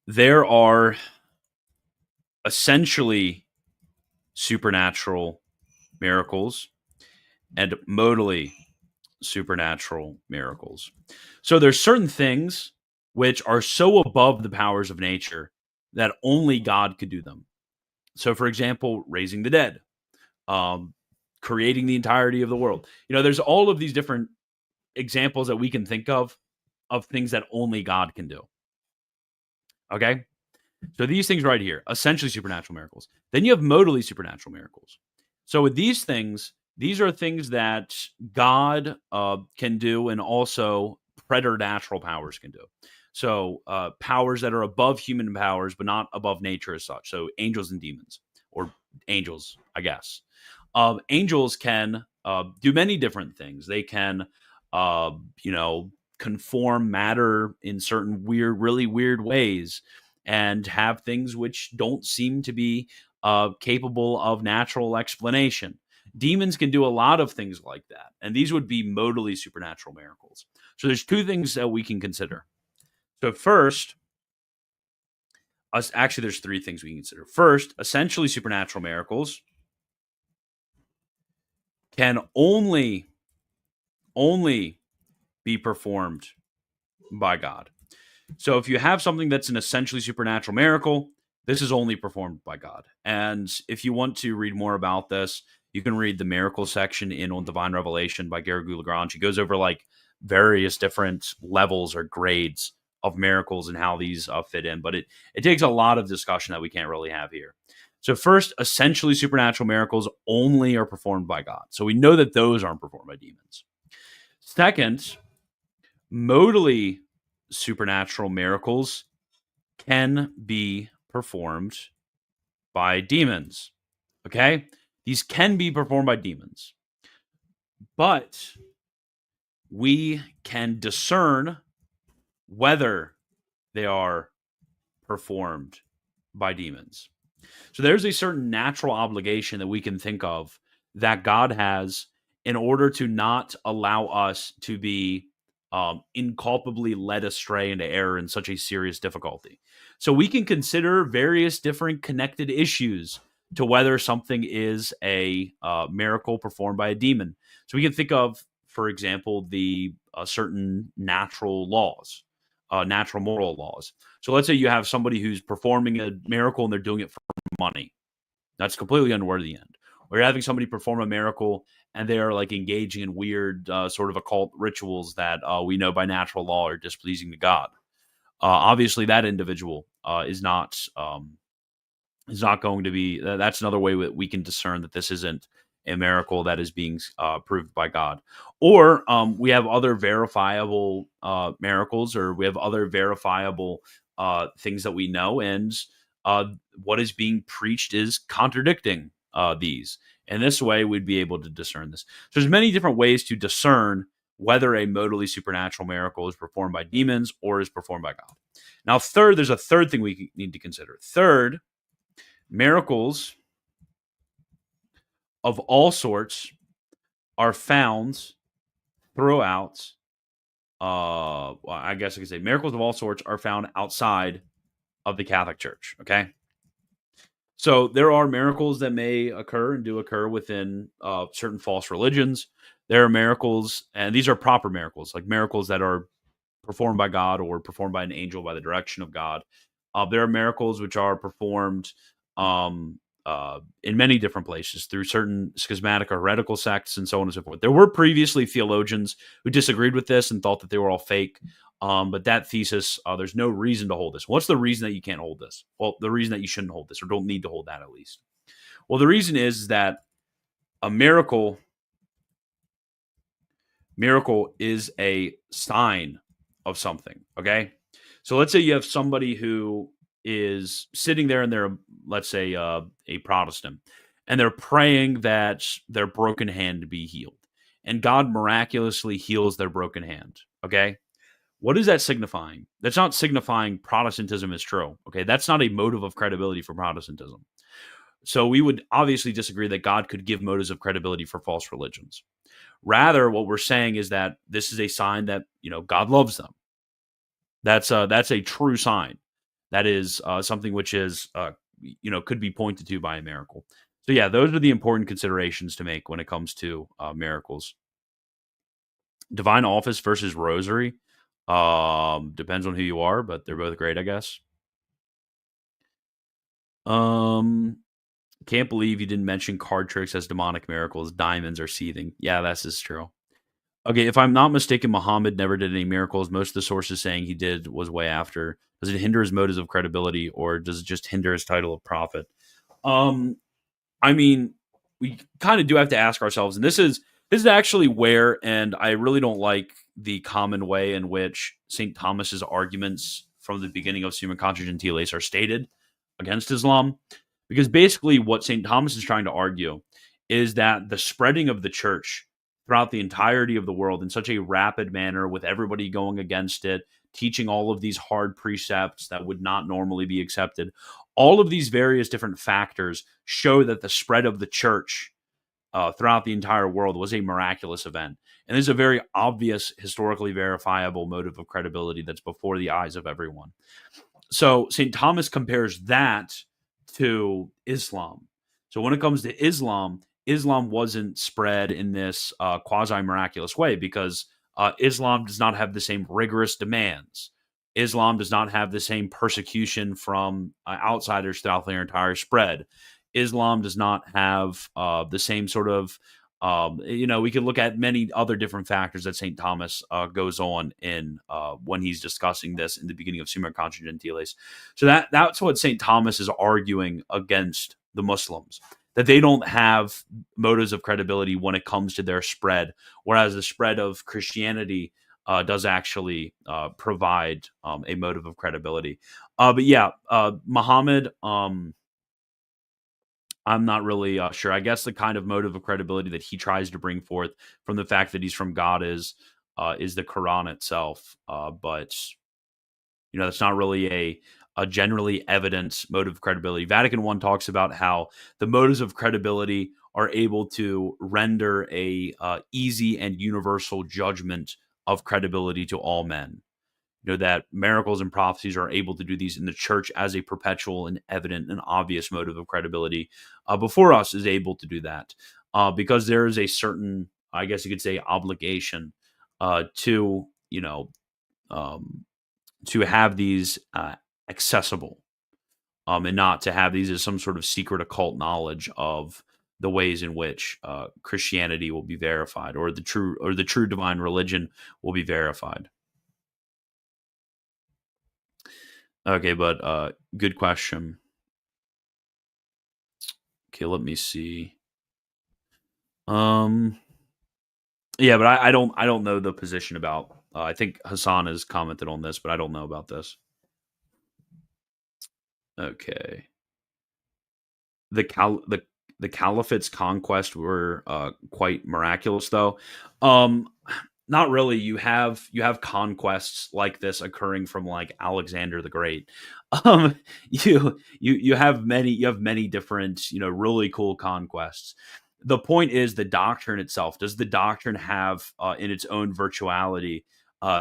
there are essentially supernatural miracles and modally supernatural miracles. So there's certain things which are so above the powers of nature that only God could do them. So, for example, raising the dead, creating the entirety of the world. There's all of these different examples that we can think of things that only God can do. Okay? So these things right here, essentially supernatural miracles. Then you have modally supernatural miracles. So with these things, these are things that God can do, and also preternatural powers can do. So powers that are above human powers, but not above nature as such. So angels and demons, or angels, I guess. Angels can do many different things. They can, conform matter in certain really weird ways, and have things which don't seem to be capable of natural explanation. Demons can do a lot of things like that, and these would be modally supernatural miracles. So there's two things that we can consider. So first, actually, there's three things we can consider. First, essentially supernatural miracles can only be performed by God. So if you have something that's an essentially supernatural miracle, this is only performed by God. And if you want to read more about this, you can read the miracle section in On Divine Revelation by Garrigou Lagrange. He goes over like various different levels or grades of miracles and how these fit in. But it takes a lot of discussion that we can't really have here. So first, essentially supernatural miracles only are performed by God. So we know that those aren't performed by demons. Second, modally supernatural miracles can be performed by demons. Okay? These can be performed by demons. But we can discern whether they are performed by demons. So there's a certain natural obligation that we can think of that God has in order to not allow us to be inculpably led astray into error in such a serious difficulty. So we can consider various different connected issues to whether something is a miracle performed by a demon. So we can think of, for example, the certain natural laws, natural moral laws. So let's say you have somebody who's performing a miracle and they're doing it for money. That's completely unworthy end. Or you're having somebody perform a miracle and they are like engaging in weird sort of occult rituals that we know by natural law are displeasing to God. Obviously, that individual is not going to be. That's another way that we can discern that this isn't a miracle that is being proved by God. Or we have other verifiable miracles, or we have other verifiable things that we know, and what is being preached is contradicting these. And this way, we'd be able to discern this. So there's many different ways to discern whether a modally supernatural miracle is performed by demons or is performed by God. Now, third, there's a third thing we need to consider. Third, miracles of all sorts are found throughout. Well, I guess I could say miracles of all sorts are found outside of the Catholic Church. Okay. So there are miracles that may occur and do occur within certain false religions. There are miracles, and these are proper miracles, like miracles that are performed by God or performed by an angel by the direction of God. There are miracles which are performed in many different places through certain schismatic or heretical sects and so on and so forth. There were previously theologians who disagreed with this and thought that they were all fake. But that thesis, there's no reason to hold this. What's the reason that you can't hold this? Well, the reason that you shouldn't hold this or don't need to hold that at least. Well, the reason is that a miracle is a sign of something, okay? So let's say you have somebody who is sitting there and they're, let's say, a Protestant, and they're praying that their broken hand be healed. And God miraculously heals their broken hand, okay? What is that signifying? That's not signifying Protestantism is true, okay? That's not a motive of credibility for Protestantism. So we would obviously disagree that God could give motives of credibility for false religions. Rather, what we're saying is that this is a sign that, God loves them. That's a true sign. That is something which is, could be pointed to by a miracle. So yeah, those are the important considerations to make when it comes to miracles. Divine office versus rosary. Depends on who you are, but they're both great, I guess. Can't believe you didn't mention card tricks as demonic miracles. Diamonds are seething. Yeah, this is true. Okay, if I'm not mistaken, Muhammad never did any miracles. Most of the sources saying he did was way after. Does it hinder his motives of credibility, or does it just hinder his title of prophet? I mean, we kind of do have to ask ourselves, and this is actually where, and I really don't like the common way in which St. Thomas's arguments from the beginning of Summa Contra Gentiles are stated against Islam, because basically what St. Thomas is trying to argue is that the spreading of the church throughout the entirety of the world in such a rapid manner, with everybody going against it, teaching all of these hard precepts that would not normally be accepted, all of these various different factors show that the spread of the church throughout the entire world was a miraculous event. And there's a very obvious, historically verifiable motive of credibility that's before the eyes of everyone. So St. Thomas compares that to Islam. So when it comes to Islam, Islam wasn't spread in this quasi-miraculous way because Islam does not have the same rigorous demands. Islam does not have the same persecution from outsiders throughout their entire spread. Islam does not have the same sort of, we could look at many other different factors that St. Thomas goes on in when he's discussing this in the beginning of Summa Contra Gentiles. So that's what St. Thomas is arguing against the Muslims, that they don't have motives of credibility when it comes to their spread, whereas the spread of Christianity does actually provide a motive of credibility. But yeah, Muhammad, I'm not really sure. I guess the kind of motive of credibility that he tries to bring forth from the fact that he's from God is the Quran itself. But that's not really a generally evident motive of credibility. Vatican I talks about how the motives of credibility are able to render a easy and universal judgment of credibility to all men. That miracles and prophecies are able to do these in the church as a perpetual and evident and obvious motive of credibility. Before us is able to do that because there is a certain, I guess you could say, obligation to have these accessible and not to have these as some sort of secret occult knowledge of the ways in which Christianity will be verified, or the true divine religion will be verified. Okay, but good question. Okay, let me see. Yeah, but I don't know the position about. I think Hassan has commented on this, but I don't know about this. Okay. The the caliphate's conquest were quite miraculous, though. Um, Not really. You have conquests like this occurring from like Alexander the Great. Um, you have many different really cool conquests. The point is the doctrine itself. Does the doctrine have in its own virtuality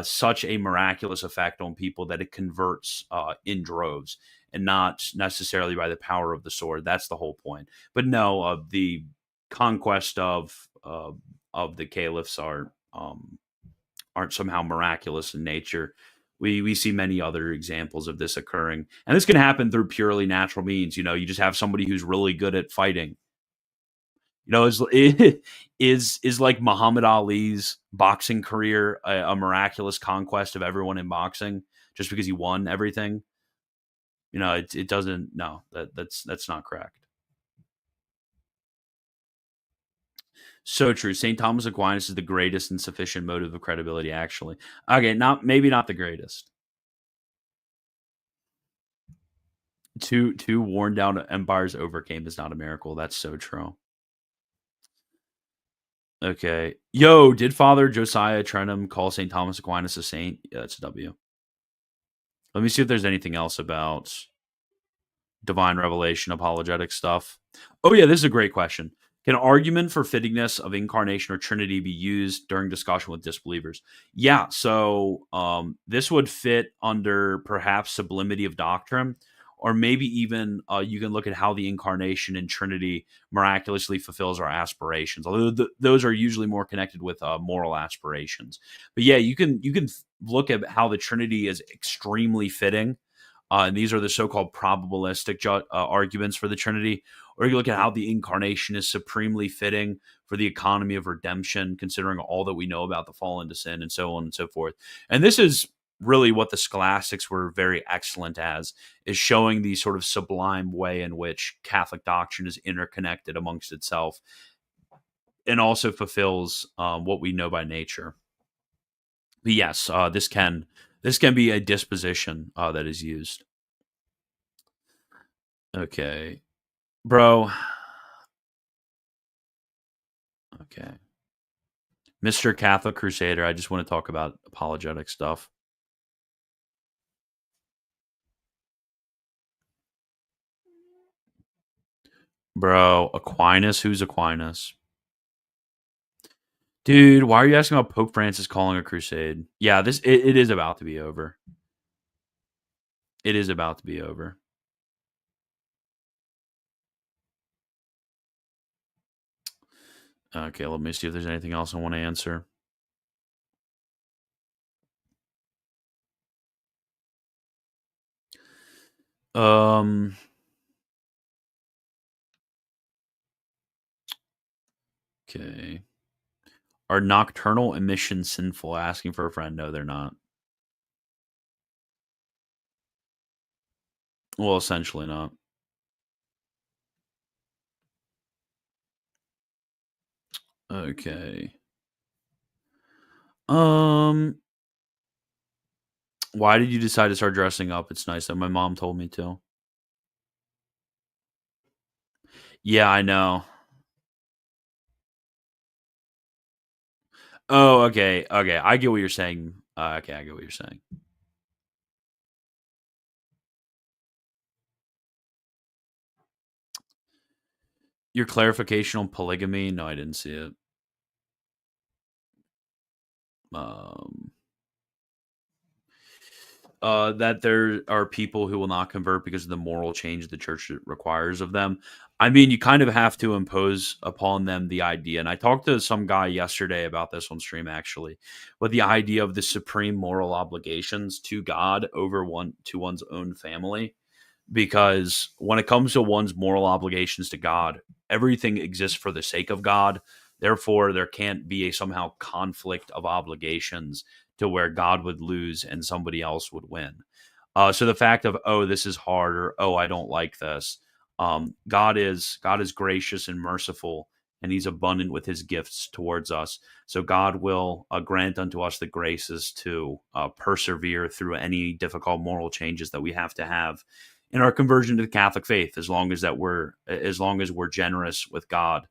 such a miraculous effect on people that it converts in droves, and not necessarily by the power of the sword? That's the whole point. But no, the conquest of the caliphs aren't somehow miraculous in nature. We see many other examples of this occurring, and this can happen through purely natural means. You just have somebody who's really good at fighting. Is like Muhammad Ali's boxing career a miraculous conquest of everyone in boxing just because he won everything? It doesn't. No, that's not correct. So true. St. Thomas Aquinas is the greatest and sufficient motive of credibility, actually. Okay, not the greatest. Two worn down empires overcame is not a miracle. That's so true. Okay. Yo, did Father Josiah Trenum call St. Thomas Aquinas a saint? Yeah, that's a W. Let me see if there's anything else about divine revelation, apologetic stuff. Oh, yeah, this is a great question. Can argument for fittingness of incarnation or Trinity be used during discussion with disbelievers? Yeah, so this would fit under perhaps sublimity of doctrine, or maybe even you can look at how the incarnation and Trinity miraculously fulfills our aspirations. Although those are usually more connected with moral aspirations. But yeah, you can look at how the Trinity is extremely fitting, and these are the so-called probabilistic arguments for the Trinity. Or you look at how the incarnation is supremely fitting for the economy of redemption, considering all that we know about the fall into sin and so on and so forth. And this is really what the scholastics were very excellent as, is showing the sort of sublime way in which Catholic doctrine is interconnected amongst itself and also fulfills what we know by nature. But yes, this can be a disposition that is used. Okay, bro. Okay, Mr. Catholic Crusader. I just want to talk about apologetic stuff, bro. Aquinas. Who's Aquinas? Dude, why are you asking about Pope Francis calling a crusade? Yeah, it is about to be over. It is about to be over. Okay, let me see if there's anything else I want to answer. Um. Okay. Are nocturnal emissions sinful? Asking for a friend. No, they're not. Well, essentially not. Okay. Um. Why did you decide to start dressing up? It's nice that my mom told me to. Yeah, I know. Oh, okay. Okay. I get what you're saying. Okay, I get what you're saying. Your clarification on polygamy? No, I didn't see it. Um, that there are people who will not convert because of the moral change the church requires of them. I mean, you kind of have to impose upon them the idea. And I talked to some guy yesterday about this on stream, actually, but the idea of the supreme moral obligations to God over one's own family. Because when it comes to one's moral obligations to God, everything exists for the sake of God. Therefore, there can't be a somehow conflict of obligations to where God would lose and somebody else would win. So the fact of, oh, this is hard, or oh, I don't like this. God is gracious and merciful, and He's abundant with His gifts towards us. So God will grant unto us the graces to persevere through any difficult moral changes that we have to have in our conversion to the Catholic faith, as long as we're generous with God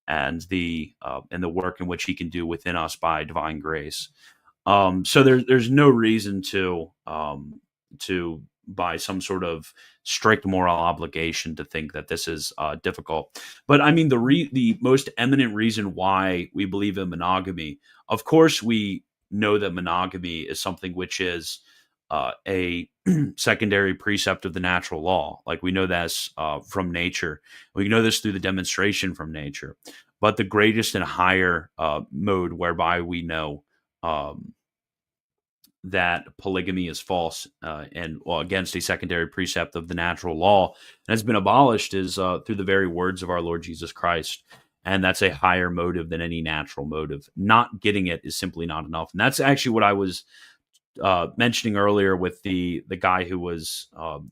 and the work in which He can do within us by divine grace. So there's no reason to by some sort of strict moral obligation to think that this is difficult. But I mean, the most eminent reason why we believe in monogamy, of course, we know that monogamy is something which is a secondary precept of the natural law. Like we know that's from nature. We know this through the demonstration from nature. But the greatest and higher mode whereby we know that polygamy is false and against a secondary precept of the natural law and has been abolished is through the very words of our Lord Jesus Christ. And that's a higher motive than any natural motive. Not getting it is simply not enough. And that's actually what I was mentioning earlier with the guy who was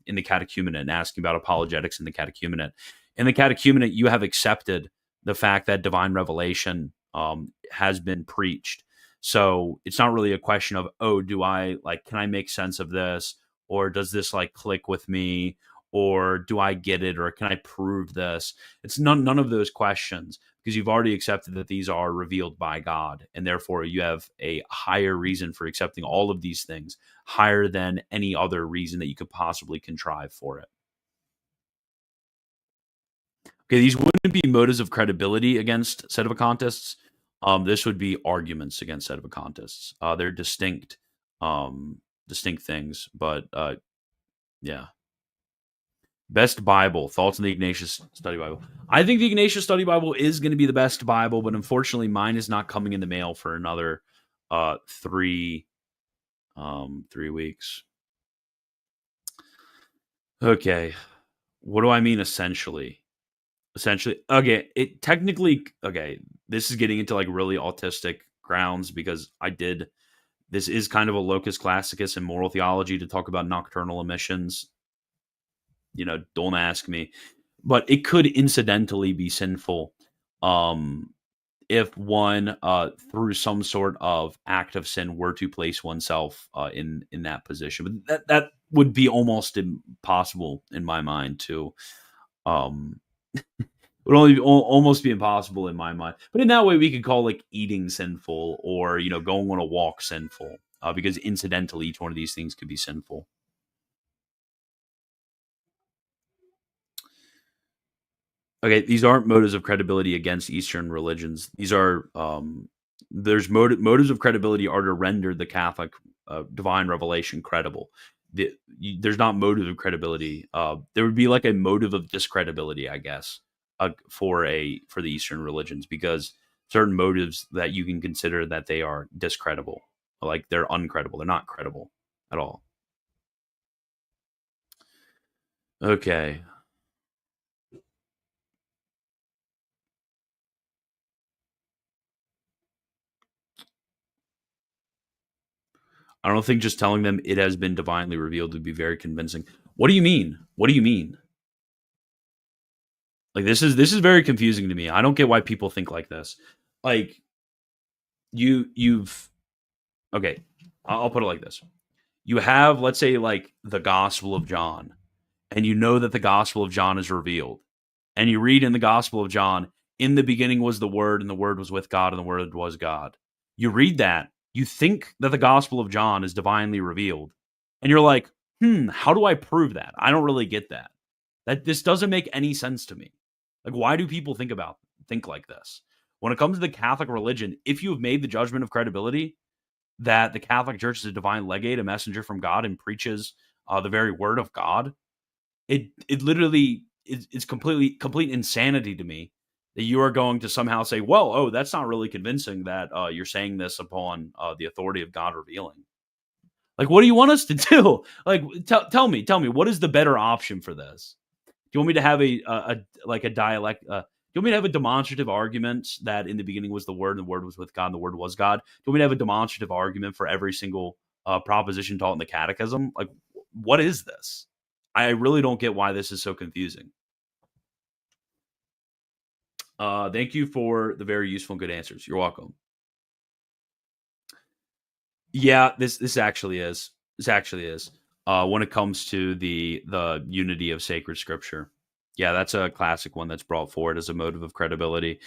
in the catechumenate and asking about apologetics in the catechumenate. In the catechumenate, you have accepted the fact that divine revelation has been preached. So it's not really a question of, oh, can I make sense of this? Or does this like click with me? Or do I get it? Or can I prove this? It's none of those questions, because you've already accepted that these are revealed by God. And therefore you have a higher reason for accepting all of these things, higher than any other reason that you could possibly contrive for it. Okay, these wouldn't be motives of credibility against sedevacantists. This would be arguments against sedevacantists. They're distinct things, but yeah. Best Bible, thoughts on the Ignatius Study Bible. I think the Ignatius Study Bible is going to be the best Bible, but unfortunately mine is not coming in the mail for another 3 weeks. Okay. What do I mean essentially? Okay, this is getting into like really autistic grounds, because this is kind of a locus classicus in moral theology to talk about nocturnal emissions. Don't ask me, but it could incidentally be sinful if one through some sort of act of sin were to place oneself in that position. But that would be almost impossible in my mind to would only almost be impossible in my mind. But in that way, we could call like eating sinful, or going on a walk sinful, because incidentally each one of these things could be sinful. Okay, these aren't motives of credibility against Eastern religions. These are motives of credibility are to render the Catholic divine revelation credible. There's not motive of credibility. There would be like a motive of discredibility, I guess, for the Eastern religions, because certain motives that you can consider that they are discreditable, like they're uncredible, they're not credible at all. Okay. I don't think just telling them it has been divinely revealed would be very convincing. What do you mean? What do you mean? Like this is very confusing to me. I don't get why people think like this. Like you've okay, I'll put it like this. You have, let's say, like the Gospel of John, and you know that the Gospel of John is revealed. And you read in the Gospel of John, in the beginning was the Word, and the Word was with God, and the Word was God. You read that, you think that the Gospel of John is divinely revealed, and you're like, how do I prove that? I don't really get that. This doesn't make any sense to me. Like, why do people think like this? When it comes to the Catholic religion, if you have made the judgment of credibility that the Catholic Church is a divine legate, a messenger from God, and preaches the very word of God, it literally is complete insanity to me that you are going to somehow say, well, that's not really convincing that you're saying this upon the authority of God revealing. Like, what do you want us to do? Like, tell me, what is the better option for this? Do you want me to have a dialect? Do you want me to have a demonstrative argument that in the beginning was the Word, and the Word was with God, and the Word was God? Do you want me to have a demonstrative argument for every single proposition taught in the Catechism? Like, what is this? I really don't get why this is so confusing. Thank you for the very useful and good answers. You're welcome. Yeah, this actually is. This actually is. when it comes to the unity of sacred scripture. Yeah, that's a classic one that's brought forward as a motive of credibility,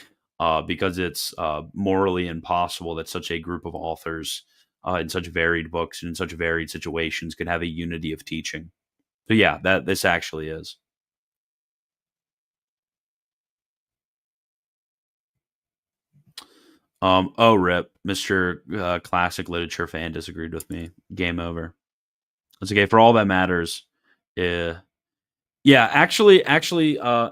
because it's morally impossible that such a group of authors in such varied books and in such varied situations could have a unity of teaching. So yeah, that this actually is. Oh, rip, Mister Classic Literature fan disagreed with me. Game over. It's okay. For all that matters, uh, yeah, actually, I'm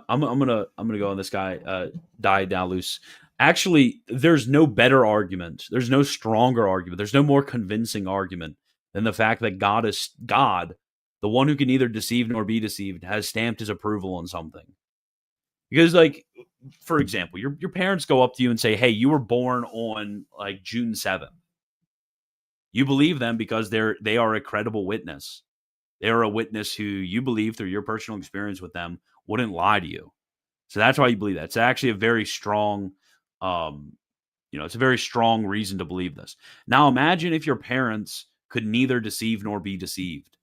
gonna go on this guy, Die Dalus. Actually, there's no better argument. There's no stronger argument. There's no more convincing argument than the fact that God is God, the one who can neither deceive nor be deceived, has stamped his approval on something. Because, like, for example, your parents go up to you and say, "Hey, you were born on like June 7th." You believe them because they are a credible witness. They are a witness who you believe through your personal experience with them wouldn't lie to you. So that's why you believe that. It's actually a very strong, um, it's a very strong reason to believe this. Now imagine if your parents could neither deceive nor be deceived.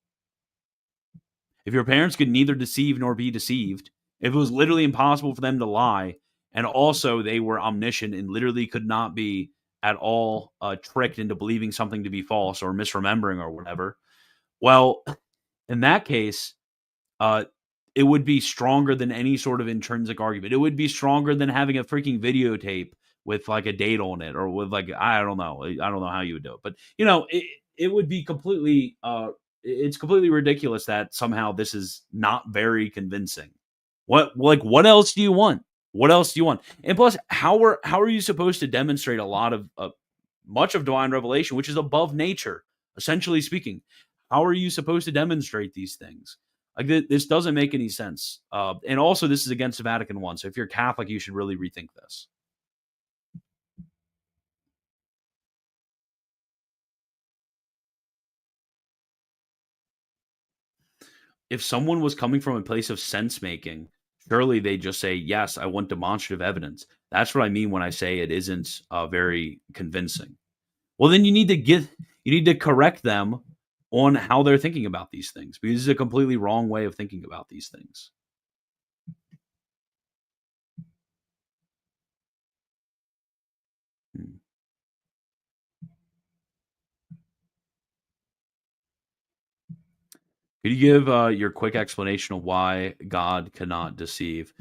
If your parents could neither deceive nor be deceived, if it was literally impossible for them to lie, and also they were omniscient and literally could not be at all tricked into believing something to be false or misremembering or whatever, well, in that case, uh, it would be stronger than any sort of intrinsic argument. It would be stronger than having a freaking videotape with like a date on it, or with like I don't know, how you would do it, but it would be completely it's completely ridiculous that somehow this is not very convincing. What else do you want? What else do you want? And plus, how are you supposed to demonstrate a lot of much of divine revelation, which is above nature, essentially speaking? How are you supposed to demonstrate these things? Like this doesn't make any sense. And also, this is against the Vatican I. So if you're Catholic, you should really rethink this. If someone was coming from a place of sense making, surely they just say, "Yes, I want demonstrative evidence." That's what I mean when I say it isn't very convincing. Well, then you need to correct them on how they're thinking about these things, because this is a completely wrong way of thinking about these things. Hmm. Could you give your quick explanation of why God cannot deceive?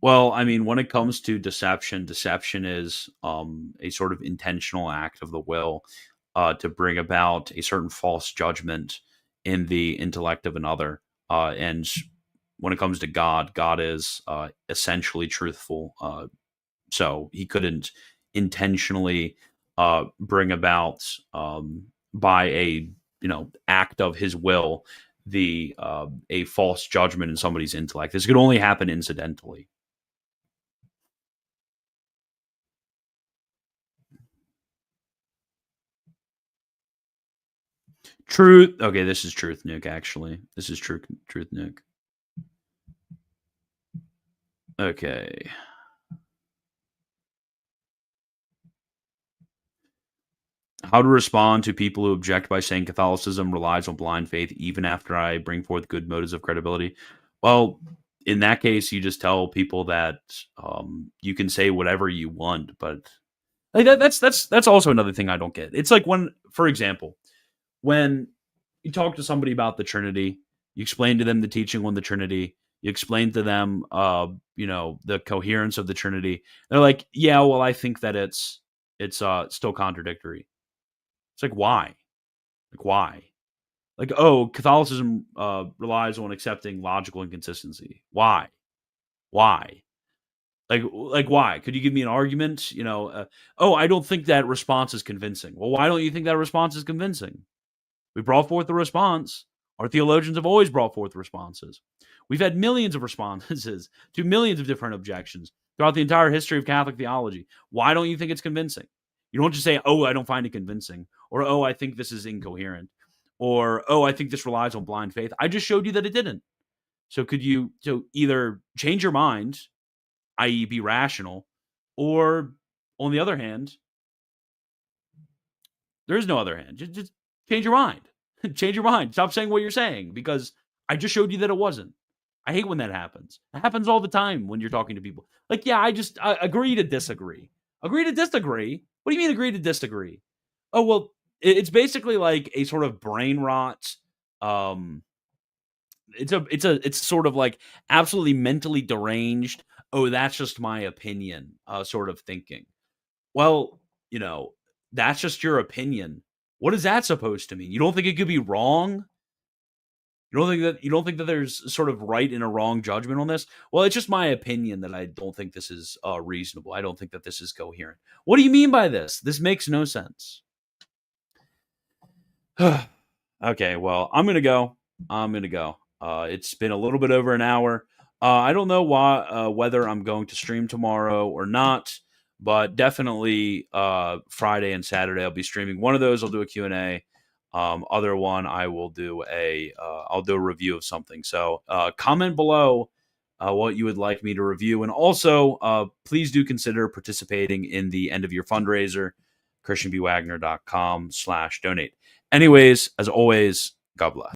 Well, I mean, when it comes to deception, deception is a sort of intentional act of the will to bring about a certain false judgment in the intellect of another. And when it comes to God, God is essentially truthful. So he couldn't intentionally bring about by a act of his will the a false judgment in somebody's intellect. This could only happen incidentally. Truth. Okay, this is truth, Nick. Actually, this is truth, Nick. Okay. How to respond to people who object by saying Catholicism relies on blind faith even after I bring forth good motives of credibility? Well, in that case, you just tell people that you can say whatever you want, but like that's also another thing I don't get. It's like when, for example, when you talk to somebody about the Trinity, you explain to them the teaching on the Trinity, you explain to them, the coherence of the Trinity. They're like, yeah, well, I think that it's still contradictory. It's like, why? Like, why? Like, oh, Catholicism relies on accepting logical inconsistency. Why? Why? Like why? Could you give me an argument? Oh, I don't think that response is convincing. Well, why don't you think that response is convincing? We brought forth the response. Our theologians have always brought forth responses. We've had millions of responses to millions of different objections throughout the entire history of Catholic theology. Why don't you think it's convincing? You don't just say, oh, I don't find it convincing, or oh, I think this is incoherent, or oh, I think this relies on blind faith. I just showed you that it didn't. So could you either change your mind, i.e., be rational, or on the other hand, there is no other hand. Just change your mind. Change your mind. Stop saying what you're saying because I just showed you that it wasn't. I hate when that happens. It happens all the time when you're talking to people. Like, yeah, I agree to disagree. Agree to disagree? What do you mean agree to disagree? Oh, well, it's basically like a sort of brain rot. It's sort of like absolutely mentally deranged. Oh, that's just my opinion, sort of thinking. Well, you know, that's just your opinion. What is that supposed to mean? You don't think it could be wrong? You don't think that there's sort of right and a wrong judgment on this? Well, it's just my opinion that I don't think this is reasonable. I don't think that this is coherent. What do you mean by this? This makes no sense. Okay, well, I'm gonna go. It's been a little bit over an hour. I don't know whether I'm going to stream tomorrow or not, but definitely Friday and Saturday I'll be streaming. One of those I'll do a Q&A. Other one I will do I'll do a review of something. So comment below what you would like me to review, and also please do consider participating in the end of year fundraiser, christianbwagner.com/donate. Anyways, as always, God bless.